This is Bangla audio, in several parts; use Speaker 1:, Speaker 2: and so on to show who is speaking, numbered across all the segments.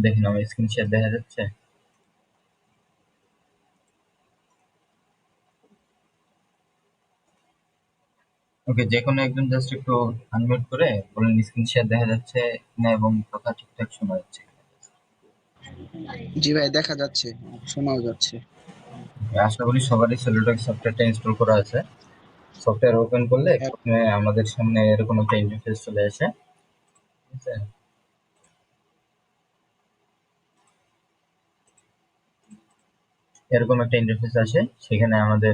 Speaker 1: দেখেন আমার স্ক্রিন শেয়ার দেখা যাচ্ছে। ওকে, যে কোনো একজন জাস্ট একটু আনমিউট করে বলেন স্ক্রিন শেয়ার দেখা যাচ্ছে না এবং কথা ঠিকঠাক শোনা যাচ্ছে কিনা।
Speaker 2: জি ভাই, দেখা যাচ্ছে, শোনাও যাচ্ছে।
Speaker 1: আশা করি সবারই সেলুলটক সফটওয়্যারটা ইনস্টল করা আছে। সফটওয়্যার ওপেন করলে
Speaker 2: হ্যাঁ,
Speaker 1: প্রথমে আমাদের সামনে এরকম একটা ইন্টারফেস চলে আসে। ঠিক আছে, এরকম একটা ইন্টারফেস আসে, সেখানে আমাদের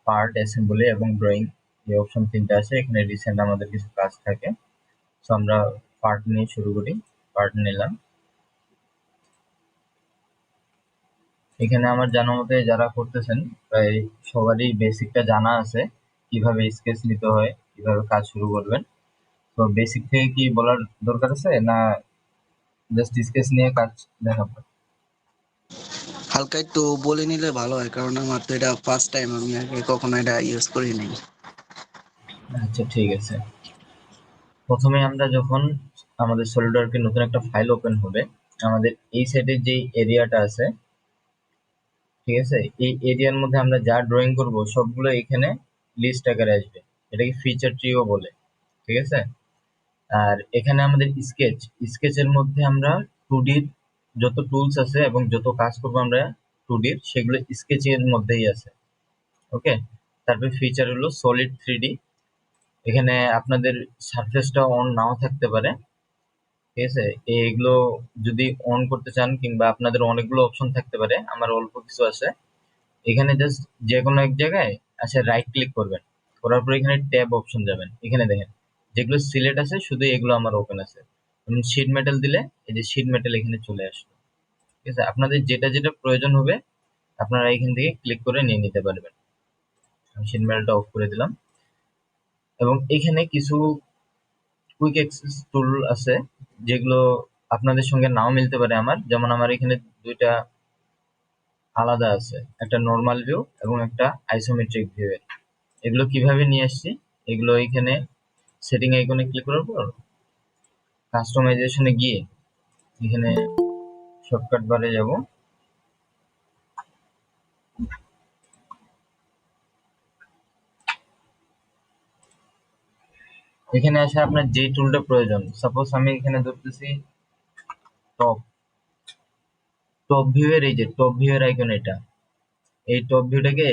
Speaker 1: পার্ট, অ্যাসেম্বলি এবং ড্রয়িং এই অপশন তিনটা আছে। এখানে রিসেন্ট আমাদের কিছু কাজ থাকে। তো আমরা পার্ট নিয়ে শুরু করি। পার্ট নিলাম। এখানে আমার জানা মতে যারা করতেছেন প্রায় সবারই বেসিকটা জানা আছে, কিভাবে স্কেচ নিতে হয়, কিভাবে কাজ শুরু করবেন। তো বেসিক থেকে কি বলার দরকার আছে, না জাস্ট স্কেচ নিয়ে কাজ দেখাবো?
Speaker 2: হালকা একটু বলে নিলে ভালো হয়, কারণ আমার তো এটা ফার্স্ট টাইম, আমি আগে কখনো এটা ইউজ করি নাই।
Speaker 1: আচ্ছা, ঠিক আছে। প্রথমে আমরা যখন আমাদের সলিডওয়ার্কে নতুন একটা ফাইল ওপেন হবে, আমাদের এই সাইডে যে এরিয়াটা আছে, ঠিক আছে, এই এরিয়ার মধ্যে আমরা যা ড্রয়িং করব সবগুলো এখানে লিস্ট আকারে আসবে। এটাকে ফিচার ট্রিও বলে। ঠিক আছে। আর এখানে আমাদের স্কেচের মধ্যে আমরা 2D যত টুলস আছে এবং যত কাজ করবো আমরা 2D সেগুলো স্কেচের মধ্যেই আছে। ওকে। তারপর ফিচার হলো সলিড 3D। এখানে আপনাদের সারফেসটা অন নাও থাকতে পারে। ঠিক আছে। এগুলো যদি অন করতে চান কিংবা আপনাদের অনেকগুলো অপশন থাকতে পারে, আমার অল্প কিছু আছে। এখানে জাস্ট যে কোনো এক জায়গায় আচ্ছা রাইট ক্লিক করবেন। করার পর এখানে ট্যাব অপশন যাবেন। এখানে দেখেন যেগুলো সিলেক্ট আছে শুধু এগুলো আমার ওপেন আছে। শিট মেটাল দিলে এই যে শিট মেটাল এখানে চলে আসলো। ঠিক আছে, আপনাদের যেটা যেটা প্রয়োজন হবে আপনারা এখান থেকে ক্লিক করে নিয়ে নিতে পারবেন। আমি শিট মেটালটা অফ করে দিলাম। এবং এখানে কিছু কুইক অ্যাক্সেস টুল আছে যেগুলো আপনাদের সঙ্গে নাও মিলতে পারে। আমার যেমন আমার এখানে দুইটা আলাদা আছে, একটা নর্মাল ভিউ এবং একটা আইসোমেট্রিক ভিউ। এগুলো কিভাবে নিয়ে আসছি, এগুলো এখানে সেটিং আইকনে ক্লিক করার পর কাস্টমাইজেশনে গিয়ে এখানে শর্টকাট বারে যাব। এখানে আসে আপনার যে টুলটা প্রয়োজন, সাপোজ আমি এখানে ধরতেছি টপ টপ ভিউ এর, এই যে টপ ভিউ এর আইকন এটা, এই টপ ভিউটাকে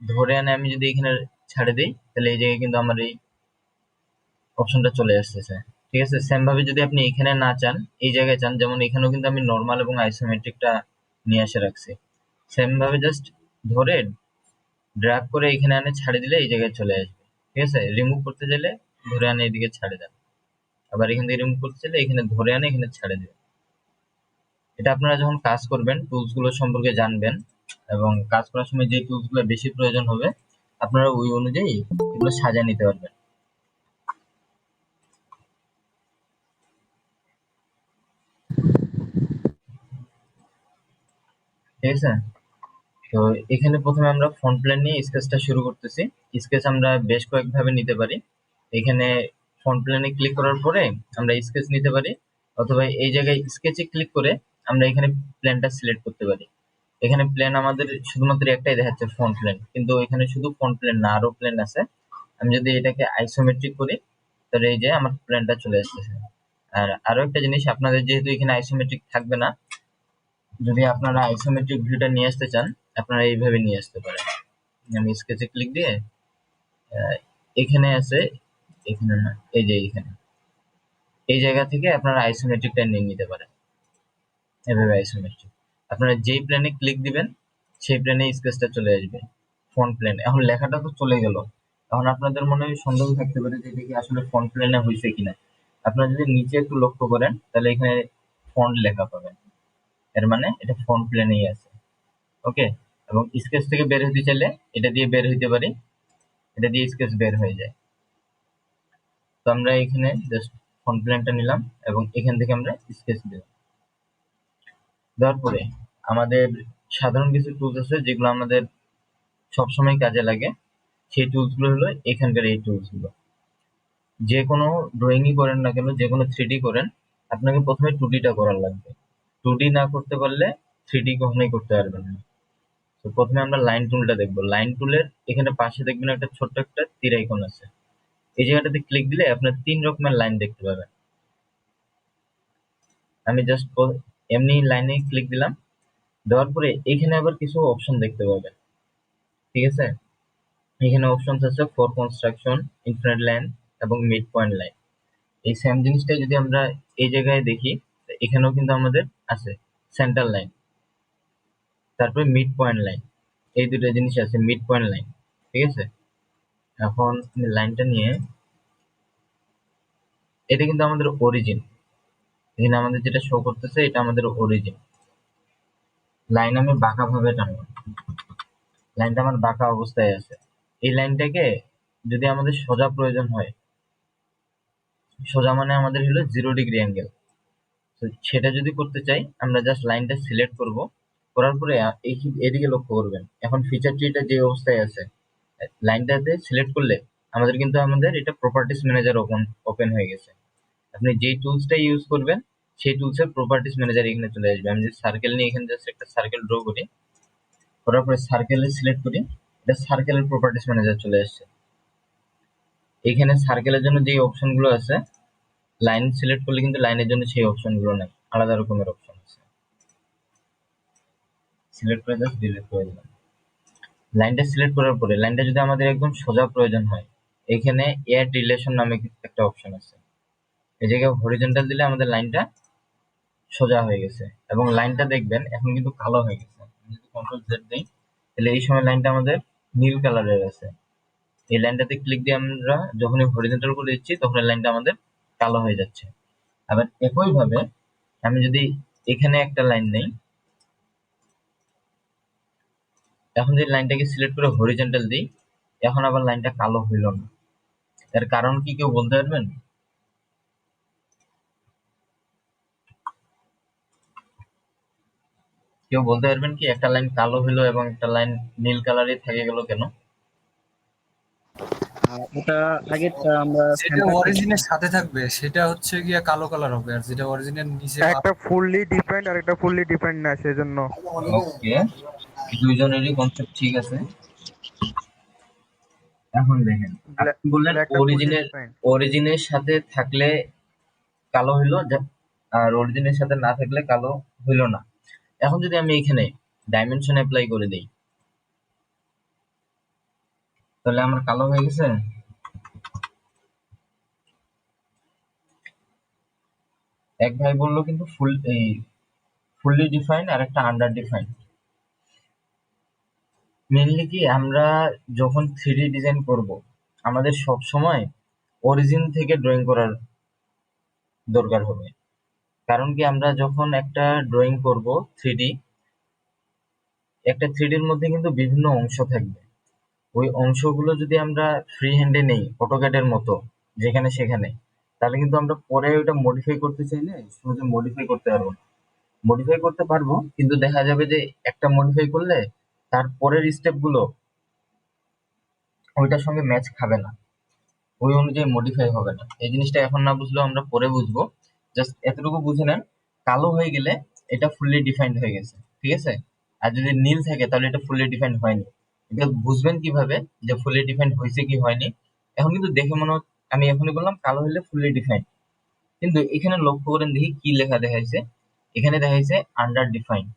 Speaker 1: ধরে আনে আমি যদি এখানে ছাড়ে দিই তাহলে এই জায়গায় কিন্তু আমার এই অপশনটা চলে আসতেছে। ঠিক আছে, সেম ভাবে যদি আপনি এখানে না চান, এই জায়গায় চান, যেমন এখানেও কিন্তু আমি নর্মাল এবং আইসোমেট্রিকটা নিয়ে এসে রাখছি। সেম ভাবে জাস্ট ধরে ড্র্যাগ করে এখানে আনে ছাড়ে দিলে এই জায়গায় চলে আসবে। ঠিক আছে, রিমুভ করতে চাইলে ধরে আনে এদিকে ছাড়ে দেন। আবার এখান থেকে রিমুভ করতে চাইলে এখানে ধরে আনে এখানে ছাড়ে দেবেন। এটা আপনারা যখন কাজ করবেন টুলস গুলো সম্পর্কে জানবেন এবং কাজ করার সময় যে টুলস গুলো বেশি প্রয়োজন হবে আপনারা ওই অনুযায়ী এগুলো সাজিয়ে নিতে পারবেন। ঠিক আছে। তো এখানে প্রথমে আমরা ফ্রন্ট প্লেন নিয়ে স্কেচটা শুরু করতেছি। স্কেচ আমরা বেশ কয়েকভাবে নিতে পারি। এখানে ফ্রন্ট প্লেনে ক্লিক করার পরে আমরা স্কেচ নিতে পারি, অথবা এই জায়গায় স্কেচে ক্লিক করে আমরা এখানে প্লেনটা সিলেক্ট করতে পারি। এখানে প্লেন আমাদের শুধুমাত্র একটাই দেখাচ্ছে, ফ্রন্ট প্লেন, কিন্তু এখানে শুধু ফ্রন্ট প্লেন না, আরো প্লেন আছে। আমি যদি এটাকে আইসোমেট্রিক করি তাহলে এই যে আমার প্লেনটা চলে আসতেছে। আর আরো একটা জিনিস, আপনাদের যেহেতু এখানে আইসোমেট্রিক থাকবে না, যদি আপনারা আইসোমেট্রিক ভিউটা নিয়ে আসতে চান আপনারা এইভাবে নিয়ে আসতে পারেন। আমি স্কেচে ক্লিক দিয়ে আহ, এখানে আছে, এখানে না, এই যে এখানে, এই জায়গা থেকে আপনারা আইসোমেট্রিকটা নিয়ে নিতে পারেন। এভাবে আইসোমেট্রিক আপনারা যেই প্লেনে ক্লিক দিবেন সেই প্লেনে স্কেচটা চলে আসবে ফ্রন্ট প্লেন। এখন লেখাটা তো চলে গেল, এখন আপনাদের মনে সন্দেহ থাকতে পারে যে এটা কি আসলে ফ্রন্ট প্লেনে হয়েছে কিনা। আপনারা যদি নিচে একটু লক্ষ্য করেন তাহলে এখানে ফন্ট লেখা পাবেন, এর মানে এটা ফ্রন্ট প্লেনেই আছে। ওকে। এবং স্কেচ থেকে বের হতে চাইলে এটা দিয়ে বের হইতে পারি, এটা দিয়ে স্কেচ বের হয়ে যায়। তো আমরা এখানে জাস্ট ফ্রন্ট প্লেনটা নিলাম এবং এখান থেকে আমরা স্কেচ দিলাম। দেওয়ার পরে আমাদের সাধারণ কিছু টুলস আছে যেগুলো আমাদের সবসময় কাজে লাগে। সেই টুলস গুলো হলো এখানকার এই টুলস গুলো। যে কোনো ড্রয়িংই করেন না কেন, যে কোনো 3D করেন, আপনাকে প্রথমে 2D টা করার লাগবে। 2D না করতে পারলে 3D কখনোই করতে পারবেন না। তো প্রথমে আমরা লাইন টুলটা দেখবো। লাইন টুলের এখানে পাশে দেখবেন একটা ছোট্ট একটা তীর আইকন আছে। এই জায়গাটাতে ক্লিক দিলে আপনার 3 রকমের লাইন দেখতে পাবেন। আমি জাস্ট এমনি লাইনে ক্লিক দিলাম। দেওয়ার পরে এখানে আবার কিছু অপশন দেখতে পাবেন। ঠিক আছে? এখানে অপশনস আছে ফর কনস্ট্রাকশন, ইনফিনিট লাইন এবং মিড পয়েন্ট লাইন। এই সেম জিনিসটাই যদি আমরা এই জায়গায় দেখি, এখানেও কিন্তু আমাদের আছে সেন্টার লাইন, তারপরে মিড পয়েন্ট লাইন। এই দুটো জিনিস আছে, মিড পয়েন্ট লাইন। ঠিক আছে? এখন লাইনটা নিয়ে, এটা কিন্তু আমাদের অরিজিন। এখানে আমাদের যেটা শো করতেছে এটা আমাদের অরিজিন। লাইন আমি বাঁকা ভাবে টানবো, লাইনটা আমার বাঁকা অবস্থায় আছে। এই লাইনটাকে যদি আমাদের সোজা প্রয়োজন হয়, সোজা মানে আমাদের হলো 0 ডিগ্রি অ্যাঙ্গেল। তো সেটা যদি করতে চাই, আমরা জাস্ট লাইনটা সিলেক্ট করব। করার পরে এদিকে লক্ষ্য করবেন, এখন ফিচার ট্রিটা যে অবস্থায় আছে, লাইনটাতে সিলেক্ট করলে আমাদের কিন্তু আমাদের এটা প্রপার্টিস ম্যানেজার ওপেন হয়ে গেছে। আপনি যেই টুলসটা ইউজ করবেন সেই টুলসের প্রপার্টিস ম্যানেজার এখানে চলে আসবে। আমি যদি সার্কেল নিয়ে এখানে জাস্ট একটা সার্কেল ড্র করি, করার পরে সার্কেলে সিলেক্ট করি, এটা সার্কেলের প্রপার্টিস ম্যানেজার চলে আসছে। এখানে সার্কেলের জন্য যে অপশন গুলো আছে, লাইন সিলেক্ট করলে কিন্তু লাইনের জন্য সেই অপশন গুলো নাই, আলাদা রকমের অপশন আছে। সিলেক্ট করে জাস্ট ডিলিট করে দিলাম। লাইনটা সিলেক্ট করার পরে লাইনটা যদি আমাদের একদম সোজা প্রয়োজন হয়, এখানে এড রিলেশন নামে একটা অপশন আছে। এই জায়গায় হরিজন্টাল দিলে আমাদের লাইনটা সোজা হয়ে গেছে এবং লাইনটা দেখবেন এখন কিন্তু কালো হয়ে গেছে। আমি যদি কন্ট্রোল জেড দিই, তাহলে এই সময় লাইনটা আমাদের নীল কালারের আছে। এই লাইনটাতে ক্লিক দিয়ে আমরা যখনই হরিজন্টাল করে দিচ্ছি তখন এই লাইনটা আমাদের কালো হয়ে যাচ্ছে। আবার একই ভাবে আমি যদি এখানে একটা লাইন নেই, এখন যদি লাইনটাকে সিলেক্ট করে হরিজন্টাল দিই, এখন আবার লাইনটা কালো হইল না। এর কারণ কি কেউ বলতে পারবেন? কেউ বলতে পারবেন কি একটা লাইন কালো হইলো এবং একটা লাইন নীল কালারই থেকে গেল কেন?
Speaker 2: ওটা আগেরটা আমরা
Speaker 3: যেটা
Speaker 2: সেন্টার থেকে
Speaker 3: অরিজিনের সাথে থাকবে সেটা হচ্ছে গিয়ে কালো কালার হবে, আর যেটা অরিজিনের নিচে
Speaker 4: একটা ফুললি ডিফাইন্ড আর একটা ফুললি ডিফাইন্ড না, সেজন্য।
Speaker 1: ওকে, দুইজনেরই কনসেপ্ট ঠিক আছে। এখন দেখেন, আপনি বললেন
Speaker 4: ব্ল্যাকটা ফুললি
Speaker 1: অরিজিনের,
Speaker 4: ডিফাইন্ড।
Speaker 1: অরিজিনের সাথে থাকলে কালো হইলো আর অরিজিনের সাথে না থাকলে কালো হইলো না। এখন যদি আমি এখানে ডাইমেনশন অ্যাপ্লাই করে দিই, তাহলে আমার কালো হয়ে গেছে। এক ভাই বললো কিন্তু ফুললি ডিফাইন্ড আর একটা আন্ডার ডিফাইন্ড। মেইনলি কি আমরা যখন 3D ডিজাইন করব, আমাদের সব সময় অরিজিন থেকে ড্রয়িং করার দরকার হবে। কারণ কি আমরা যখন একটা ড্রয়িং করব 3D, একটা 3D এর মধ্যে কিন্তু বিভিন্ন অংশ থাকবে। ওই অংশগুলো যদি আমরা ফ্রি হ্যান্ডে নেই অটোক্যাড এর মতো যেখানে সেখানে, তাহলে কিন্তু আমরা পরে ওটা মডিফাই করতে চাইলে সহজে মডিফাই করতে পারবো না। মডিফাই করতে পারবো কিন্তু দেখা যাবে যে একটা মডিফাই করলে তার পরের স্টেপ গুলো ওইটার সঙ্গে ম্যাচ খাবে না, ওই অনুযায়ী মডিফাই হবে না। এই জিনিসটা এখন না বুঝলেও আমরা পরে বুঝবো। জাস্ট এতটুকু বুঝে নেন, কালো হয়ে গেলে এটা ফুললি ডিফাইন্ড হয়ে গেছে। ঠিক আছে? আর যদি নীল থাকে তাহলে এটা ফুললি ডিফাইন্ড হয়নি। এটা বুঝবেন কিভাবে যে ফুললি ডিফাইন্ড হয়েছে কি হয়নি? এখন কিন্তু দেখে মনে হচ্ছে, আমি এখনই বললাম কালো হলে ফুললি ডিফাইন্ড, কিন্তু এখানে লক্ষ্য করেন দেখি কি লেখা দেখাইছে। এখানে দেখাইছে আন্ডার ডিফাইন্ড।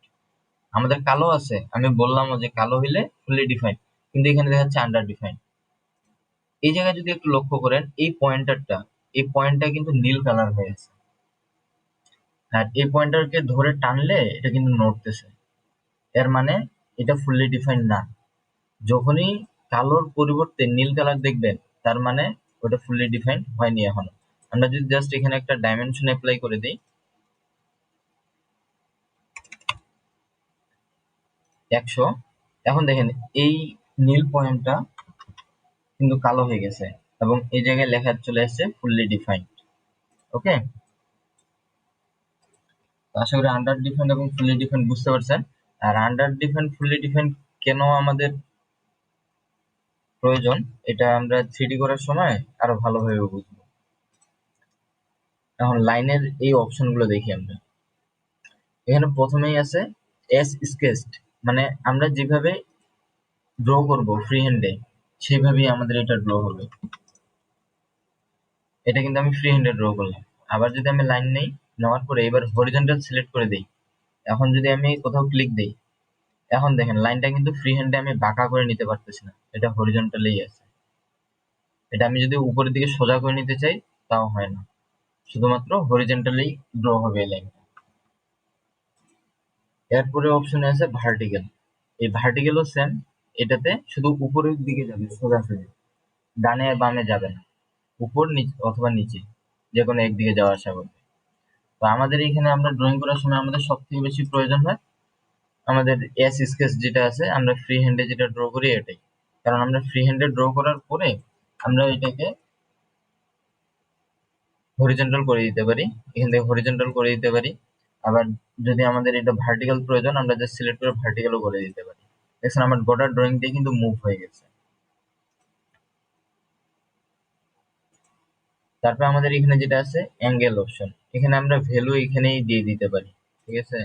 Speaker 1: আমাদের কালো আছে, আমি বললাম যে কালো হইলে ফুললি ডিফাইন্ড, কিন্তু এখানে দেখাচ্ছে আন্ডার ডিফাইন্ড। এই জায়গায় যদি একটু লক্ষ্য করেন, এই পয়েন্টারটা, এই পয়েন্টটা কিন্তু নীল কালার হয়ে আছে। আর এই পয়েন্টারকে ধরে টানলে এটা কিন্তু নড়তেছে। এর মানে এটা ফুললি ডিফাইন্ড না। যখনই কালোর পরিবর্তে নীল কালার দেখবেন, তার মানে ওটা ফুললি ডিফাইন্ড হয়নি এখনো। আমরা যদি জাস্ট এখানে একটা ডাইমেনশন অ্যাপ্লাই করে দিই 100, এখন দেখেন এই নীল পয়েন্টটা কিন্তু কালো হয়ে গেছে এবং এই জায়গায় লেখা চলে আসছে ফুললি ডিফাইন্ড। ওকে, আশা করি আন্ডার ডিফাইন্ড এবং ফুললি ডিফাইন্ড বুঝতে পারছেন। আর আন্ডার ডিফাইন্ড ফুললি ডিফাইন্ড কেন আমাদের প্রয়োজন, এটা আমরা 3D করার সময় আরো ভালোভাবে বুঝবো। এখন লাইনের এই অপশন গুলো দেখি আমরা। এখানে প্রথমেই আছে এস স্কেচড, মানে আমরা যেভাবে ড্র করব ফ্রি হ্যান্ডে সেইভাবেই আমাদের এটা ড্র হবে। এটা কিন্তু আমি ফ্রি হ্যান্ডে ড্র করলাম। আবার যদি আমি লাইন নেই, নেওয়ার পরে এবার হরিজন্টাল সিলেক্ট করে দেই, এখন যদি আমি কোথাও ক্লিক দেই, এখন দেখেন লাইনটা কিন্তু ফ্রি হ্যান্ডে আমি বাঁকা করে নিতে পারতেছি না, এটা হরিজন্টালেই আছে। এটা আমি যদি উপরের দিকে সোজা করে নিতে চাই তাও হয় না, শুধুমাত্র হরিজন্টালি ড্র হবে এই লাইনটা। এরপরে অপশনে আছে ভার্টিক্যাল। এই ভার্টিক্যালও সেম, এটাতে শুধু উপরের দিকে যাবে সোজাসুজি, ডানে আর বামে যাবে না, উপর নিচে অথবা নিচে যে কোনো একদিকে যাওয়া আসা করবে। তো আমাদের এখানে আমরা ড্রয়িং করার সময় আমাদের সব থেকে বেশি প্রয়োজন হয় আমাদের এস স্কেচ যেটা আছে, আমরা ফ্রি হ্যান্ডে যেটা ড্র করি এটাই। কারণ আমরা ফ্রি হ্যান্ডে ড্র করার পরে আমরা এটাকে হরিজন্টাল করে দিতে পারি, এখান থেকে হরিজন্টাল করে দিতে পারি। আবার যদি আমাদের এটা ভার্টিক্যাল প্রয়োজন, আমরা জাস্ট সিলেক্ট করে ভার্টিক্যালও করে দিতে পারি। দেখছেন আমার গোটা ড্রয়িংটাই কিন্তু মুভ হয়ে গেছে। তারপর আমাদের এখানে যেটা আছে অ্যাঙ্গেল অপশন, এখানে আমরা ভ্যালু এখানেই দিয়ে দিতে পারি, ঠিক আছে।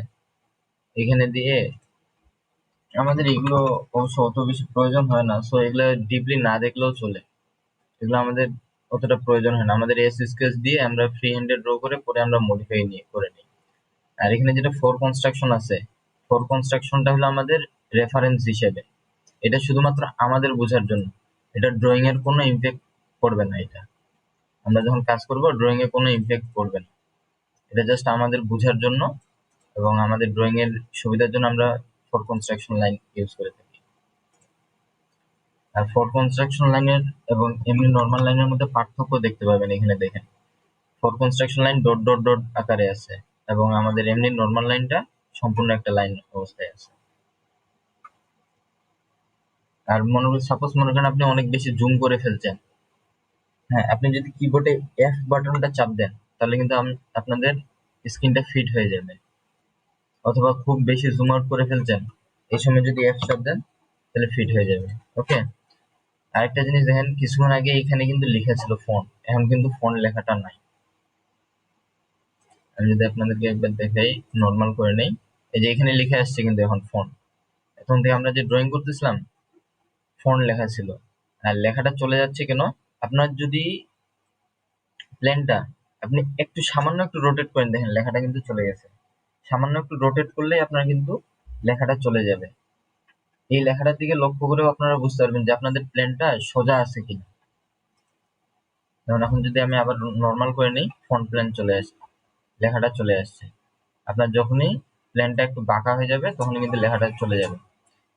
Speaker 1: এখানে দিয়ে আমাদের এগুলো অবশ্য অত বেশি প্রয়োজন হয় না, সো এগুলো ডিপলি না দেখলেও চলে, এগুলো আমাদের অতটা প্রয়োজন হয় না। আমাদের এস স্কেচ দিয়ে আমরা ফ্রি হ্যান্ডে ড্র করে পরে আমরা মডিফাই নিয়ে করে নিই। আর এখানে যেটা ফোর কনস্ট্রাকশন আছে, ফোর কনস্ট্রাকশনটা হলো আমাদের রেফারেন্স হিসেবে, এটা শুধুমাত্র আমাদের বোঝার জন্য, এটা ড্রয়িং এর কোনো ইমপ্যাক্ট করবে না। এটা আমরা যখন কাজ করব ড্রয়িং এ কোনো ইমপ্যাক্ট করবে না, এটা জাস্ট আমাদের বোঝার জন্য এবং আমাদের ড্রয়িং এর সুবিধার জন্য আমরা ফোর কনস্ট্রাকশন লাইন ইউজ করে থাকি। আর ফোর কনস্ট্রাকশন লাইনের এবং এমনি নর্মাল লাইনের মধ্যে পার্থক্য দেখতে পাবেন, এখানে দেখেন four construction line dot dot dot আকারে আছে এবং আমাদের এমনি নর্মাল লাইনটা সম্পূর্ণ একটা লাইন অবস্থায় আছে। আর সাপোজ মনে করেন আপনি অনেক বেশি জুম করে ফেলছেন, হ্যাঁ আপনি যদি কিবোর্ডে এফ বাটনটা চাপ দেন তাহলে কিন্তু আপনাদের স্ক্রিনটা ফিট হয়ে যাবে। অথবা খুব বেশি জুম আউট করে ফেলছেন, এই সময় যদি এফ চাপ দেন তাহলে ফিট হয়ে যাবে। ওকে, আরেকটা জিনিস দেখেন, কিছুক্ষণ আগে এখানে কিন্তু লেখা ছিল ফন্ট, এখন কিন্তু ফন্ট লেখাটা নাই। আমি যদি আপনাদেরকে একবার দেখাই, নর্মাল করে নেই, এই যে এখানে লিখে আসছে কিন্তু এখন ফন্ট। এখন থেকে আমরা যে ড্রয়িং করতেছিলাম ফন্ট লেখা ছিল, আর লেখাটা চলে যাচ্ছে কেন, আপনার যদি প্লেনটা আপনি একটু সামান্য একটু রোটেট করেন, দেখেন লেখাটা কিন্তু চলে গেছে। সামান্য একটু রোটেট করলেই আপনার কিন্তু লেখাটা চলে যাবে। এই লেখাটার দিকে লক্ষ্য করেও আপনারা বুঝতে পারবেন যে আপনাদের প্লেনটা সোজা আছে কিনা। যেমন এখন যদি আমি আবার নর্মাল করে নিই, ফন্ট প্লেন চলে আসছে, লেখাটা চলে আসছে। আপনার যখনই প্লেনটা একটু বাঁকা হয়ে যাবে তখনই কিন্তু লেখাটা চলে যাবে।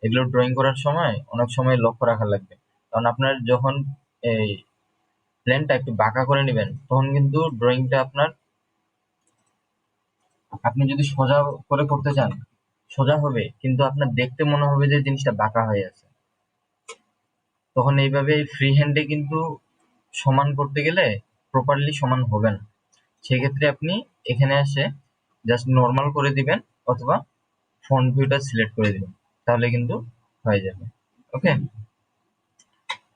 Speaker 1: এগুলো ড্রয়িং করার সময় অনেক সময় লক্ষ্য রাখা লাগবে, কারণ আপনার যখন এই প্লেনটা একটু বাঁকা করে নেবেন তখন কিন্তু ড্রয়িংটা আপনার, আপনি যদি সোজা করে করতে চান সোজা হবে, কিন্তু আপনার দেখতে মনে হবে যে জিনিসটা বাঁকা হয়ে আছে। তখন এইভাবে ফ্রি হ্যান্ডে কিন্তু সমান করতে গেলে প্রপারলি সমান হবে না। সেক্ষেত্রে আপনি এখানে এসে জাস্ট নর্মাল করে দিবেন অথবা ফন্ট ভিউটা সিলেক্ট করে দিবেন, তাহলে কিন্তু হয়ে যাবে। ওকে,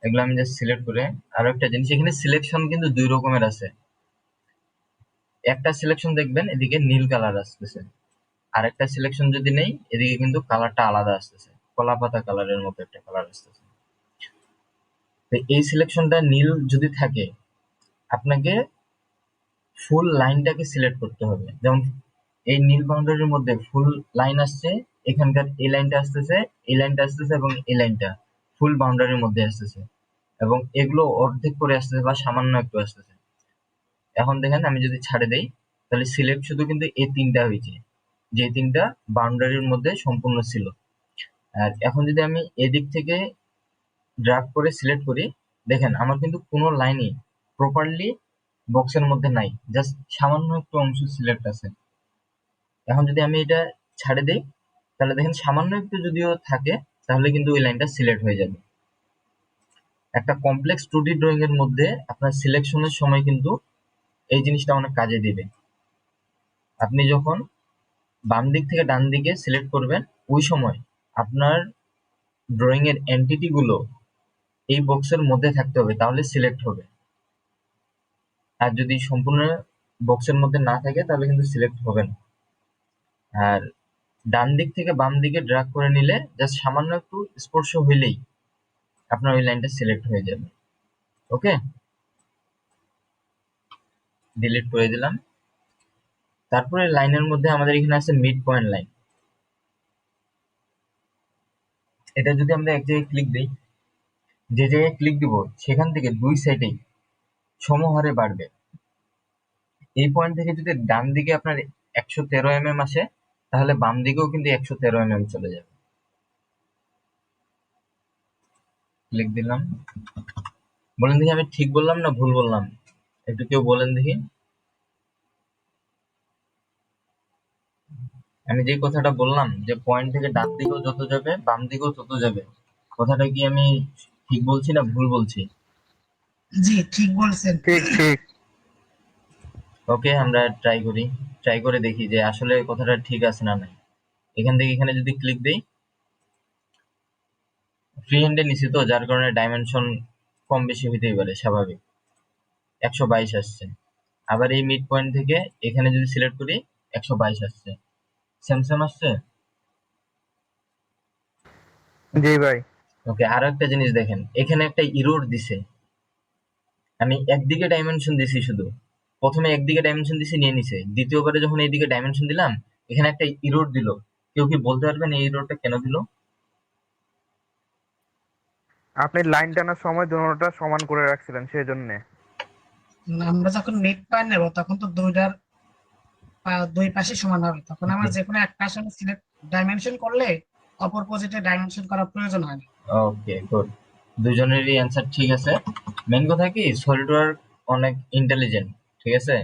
Speaker 1: এগুলো আমি জাস্ট সিলেক্ট করে, আরো একটা জিনিস এখানে সিলেকশন কিন্তু দুই রকমের আছে। একটা সিলেকশন দেখবেন এদিকে নীল কালার আসতেছে, আর একটা সিলেকশন যদি নেই এদিকে কিন্তু কালারটা আলাদা আসতেছে, কলা পাতা কালারের মতো একটা কালার আসতেছে। তো এই সিলেকশনটা নীল যদি থাকে, আপনাকে ফুল লাইনটাকে সিলেক্ট করতে হবে। যেমন এই নীল বাউন্ডারির মধ্যে ফুল লাইন আসছে, এখানকার এই লাইনটা আসতেছে, এই লাইনটা আসতেছে এবং এই লাইনটা ফুল বাউন্ডারির মধ্যে আসতেছে, এবং এগুলো অর্ধেক করে আসতেছে বা সামান্য একটু আসতেছে। এখন দেখেন আমি যদি ছাড়ে দেই তাহলে সিলেক্ট শুধু কিন্তু এই তিনটা হয়েছে, যে তিনটা বাউন্ডারির মধ্যে সম্পূর্ণ ছিল। আর এখন যদি আমি এদিক থেকে ড্রাগ করে সিলেক্ট করি, দেখেন আমার কিন্তু কোনো লাইনই প্রপারলি বক্সের মধ্যে নাই, জাস্ট সামান্য একটু অংশ সিলেক্ট আছে। এখন যদি আমি এটা ছাড়ে দেই তাহলে দেখেন সামান্য একটু যদিও থাকে তাহলে কিন্তু ওই লাইনটা সিলেক্ট হয়ে যাবে। একটা কমপ্লেক্স 2D ড্রয়িং এর মধ্যে আপনার সিলেকশনের সময় কিন্তু এই জিনিসটা অনেক কাজে দিবে। আপনি যখন বাম দিক থেকে ডান দিকে সিলেক্ট করবেন ওই সময় আপনার ড্রয়িং এর এন্টিটি গুলো এই বক্সের মধ্যে থাকতে হবে, তাহলে সিলেক্ট হবে। আর যদি সম্পূর্ণ বক্সের মধ্যে না থাকে তাহলে কিন্তু সিলেক্ট হবে না। আর ডান দিক থেকে বাম দিকে ড্র্যাগ করে নিলে জাস্ট সামান্য একটু স্পর্শ হইলেই আপনার ওই লাইনটা সিলেক্ট হয়ে যাবে। ওকে, ডিলিট করে দিলাম। তারপরে লাইনের মধ্যে আমাদের এখানে আছে মিড পয়েন্ট লাইন। এটা যদি আমরা এক জায়গায় ক্লিক দিই, যে জায়গায় ক্লিক দিব সেখান থেকে দুই সাইডেই সমহারে বাড়বে। এই পয়েন্ট থেকে যদি ডান দিকে আপনার 113 mm আসে, তাহলে বাম দিকেও কিন্তু 113 mm চলে যাবে। ক্লিক দিলাম। বলেন দেখি আমি ঠিক বললাম না ভুল বললাম? একটু কেউ বলেন দেখি। আমি যে কথাটা বললাম যে পয়েন্ট থেকে ডান দিকেও যত যাবে বাম দিকেও তত যাবে, কথাটা কি আমি ঠিক বলছি না ভুল বলছি?
Speaker 5: জি ঠিক বলছেন।
Speaker 4: ঠিক ঠিক।
Speaker 1: ওকে, আমরা ট্রাই করে দেখি যে আসলে কথাটা ঠিক আছে না নাই। এখান থেকে এখানে যদি ক্লিক দেই, ফ্রি হ্যান্ডে নিছি তো যার কারণে ডাইমেনশন কম বেশি হইতেই পারে, স্বাভাবিক। 122 আসছে। আবার এই মিড পয়েন্ট থেকে এখানে যদি সিলেক্ট করি 122 আসছে। সেম আসছে।
Speaker 4: জি ভাই।
Speaker 1: ওকে, আরো একটা জিনিস দেখেন, এখানে একটা ইরোর দিছে। আমি একদিকে ডাইমেনশন দিছি শুধু, প্রথমে একদিকে ডাইমেনশন দিছি নিয়ে নিছে, দ্বিতীয়বারে যখন এইদিকে ডাইমেনশন দিলাম এখানে একটা ইরোর দিল। কেউ কি বলতে পারবেন এই ইরোরটা কেন দিল?
Speaker 4: আপনি লাইন টানার সময় দুটোটা সমান করে রাখছিলেন সেই জন্য।
Speaker 5: আমরা যখন মিড পয়েন্ট নেব তখন তো দুই পাশে সমান হবে, তখন আমার যে কোনো এক পাশে আমি সিলেক্ট ডাইমেনশন করলে অপর পজিটে ডাইমেনশন করার প্রয়োজন হয় না।
Speaker 1: ওকে, গুড। দুজনেরই অ্যান্সার ঠিক আছে। মেন কথা কি, সলিডওয়ার্ক অনেক ইন্টেলিজেন্ট, ঠিক আছে?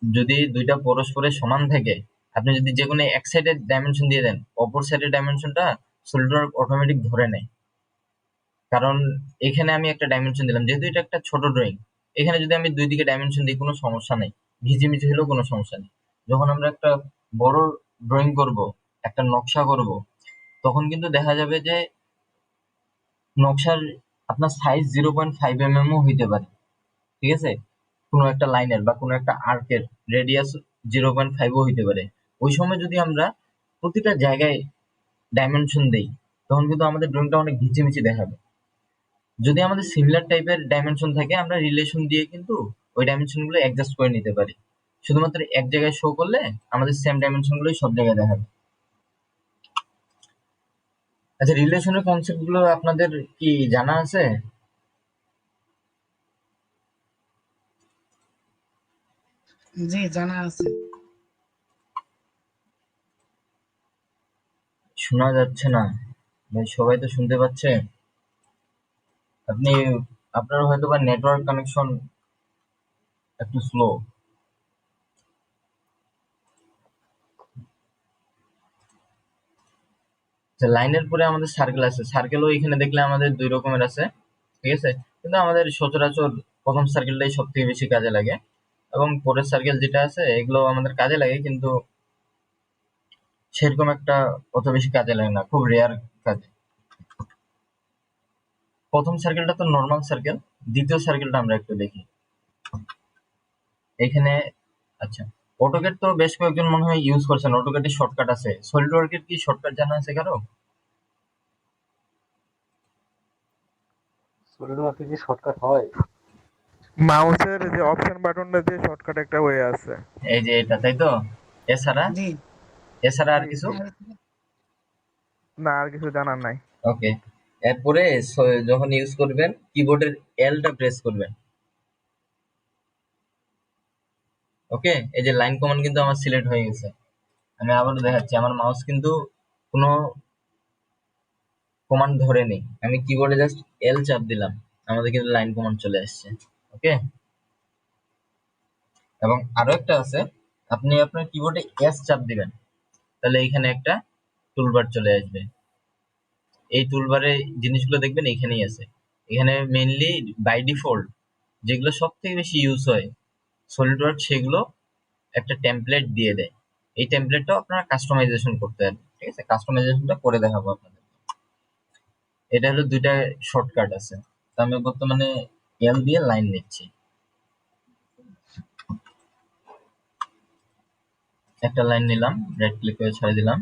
Speaker 1: যদি দুইটা পরস্পরের সমান থাকে, আপনি যদি যে কোনো এক সাইডের ডাইমেনশন দিয়ে দেন, অপর সাইডের ডাইমেনশনটা সলিডওয়ার্ক অটোমেটিক ধরে নেয়। কারণ এখানে আমি একটা ডাইমেনশন দিলাম, যেহেতু এটা একটা ছোট ড্রয়িং, এখানে যদি আমি দুই দিকে ডাইমেনশন দিই কোনো সমস্যা নেই, ঘিজিমিজি হলেও কোনো সমস্যা নেই। যখন আমরা একটা বড় ড্রয়িং করব, একটা নকশা করব, তখন কিন্তু দেখা যাবে যে নকশার আপনার সাইজ 0.5 mm ও হইতে পারে, ঠিক আছে? কোনো একটা লাইনের বা কোনো একটা আর্কের রেডিয়াস 0.5 ও হইতে পারে। ওই সময় যদি আমরা প্রতিটা জায়গায় ডাইমেনশন দেই, তখন কিন্তু আমাদের ড্রয়িংটা অনেক ঘিচিমিচি দেখাবে। যদি আমাদের সিমিলার টাইপের ডাইমেনশন থাকে, আমরা রিলেশন দিয়ে কিন্তু ওই ডাইমেনশন গুলো অ্যাডজাস্ট করে নিতে পারি। শুধুমাত্র এক জায়গায় শো করলে আমাদের সেম ডাইমেনশন গুলোই সব জায়গায় দেখাবে। আচ্ছা, রিলেশনের কনসেপ্ট গুলো আপনাদের কি জানা আছে?
Speaker 5: জি জানা আছে।
Speaker 1: শোনা যাচ্ছে না ভাই, সবাই তো শুনতে পাচ্ছে। আপনি, আপনার হয়তো বা নেটওয়ার্ক কানেকশন একটু স্লো। লাইনের পরে আমাদের সার্কেল আছে, সার্কেলও এখানে দেখলে আমাদের দুই রকমের আছে, ঠিক আছে? কিন্তু আমাদের সচরাচর প্রথম সার্কেলটাই সব থেকে বেশি কাজে লাগে, এবং পরের সার্কেল যেটা আছে এগুলো আমাদের কাজে লাগে, কিন্তু সেরকম একটা অত বেশি কাজে লাগে না, খুব রেয়ার কাজে। প্রথম সার্কেলটা তো নর্মাল সার্কেল, দ্বিতীয় সার্কেলটা আমরা একটু দেখি এখানে। আচ্ছা, অটোক্যাড তো বেশ কয়েকজন মনে হয় ইউজ করছেন, অটোক্যাডের শর্টকাট আছে। সলিডওয়ার্কের কি শর্টকাট জানা আছে কারো?
Speaker 6: সলিডওয়ার্কে কি শর্টকাট হয়?
Speaker 4: মাউসের যে অপশন বাটনটা দিয়ে শর্টকাট একটা হয়ে আছে।
Speaker 1: এই যে এটা, তাই তো? এছাড়া
Speaker 5: জি
Speaker 1: এছাড়া আর
Speaker 4: জি
Speaker 1: কিছু?
Speaker 4: জি। না, আর কিছু জানার নাই।
Speaker 1: ওকে, এরপরে যখন ইউজ করবেন কিবোর্ডের এলটা প্রেস করবেন। ওকে, এই যে লাইন কমান্ড কিন্তু আমার সিলেক্ট হয়ে গেছে। আমি আবারও দেখাচ্ছি, আমার মাউস কিন্তু কোনো কমান্ড ধরেনি, আমি কিবোর্ডে জাস্ট এল চাপ দিলাম, আমাদের কিন্তু লাইন কমান্ড চলে আসছে। ওকে, এবং আরো একটা আছে, আপনি আপনার কিবোর্ডে এস চাপ দিবেন, তাহলে এখানে একটা টুলবার চলে আসবে। এই টুলবারে জিনিসগুলো দেখবেন এখানেই আছে। এখানে মেইনলি বাই ডিফল্ট যেগুলো সব থেকে বেশি ইউজ হয় সলিডওয়ার্ক, সেগুলো একটা টেমপ্লেট দিয়ে দেয়। এই টেমপ্লেটটাও আপনারা কাস্টমাইজেশন করতে পারবেন, ঠিক আছে? কাস্টমাইজেশনটা করে দেখাবো আপনাদের। এটা হলো দুইটা শর্টকাট আছে, তো আমি বর্তমানে এল দিয়ে লাইন নিচ্ছি। একটা লাইন নিলাম, রাইট ক্লিক করে ছেড়ে দিলাম।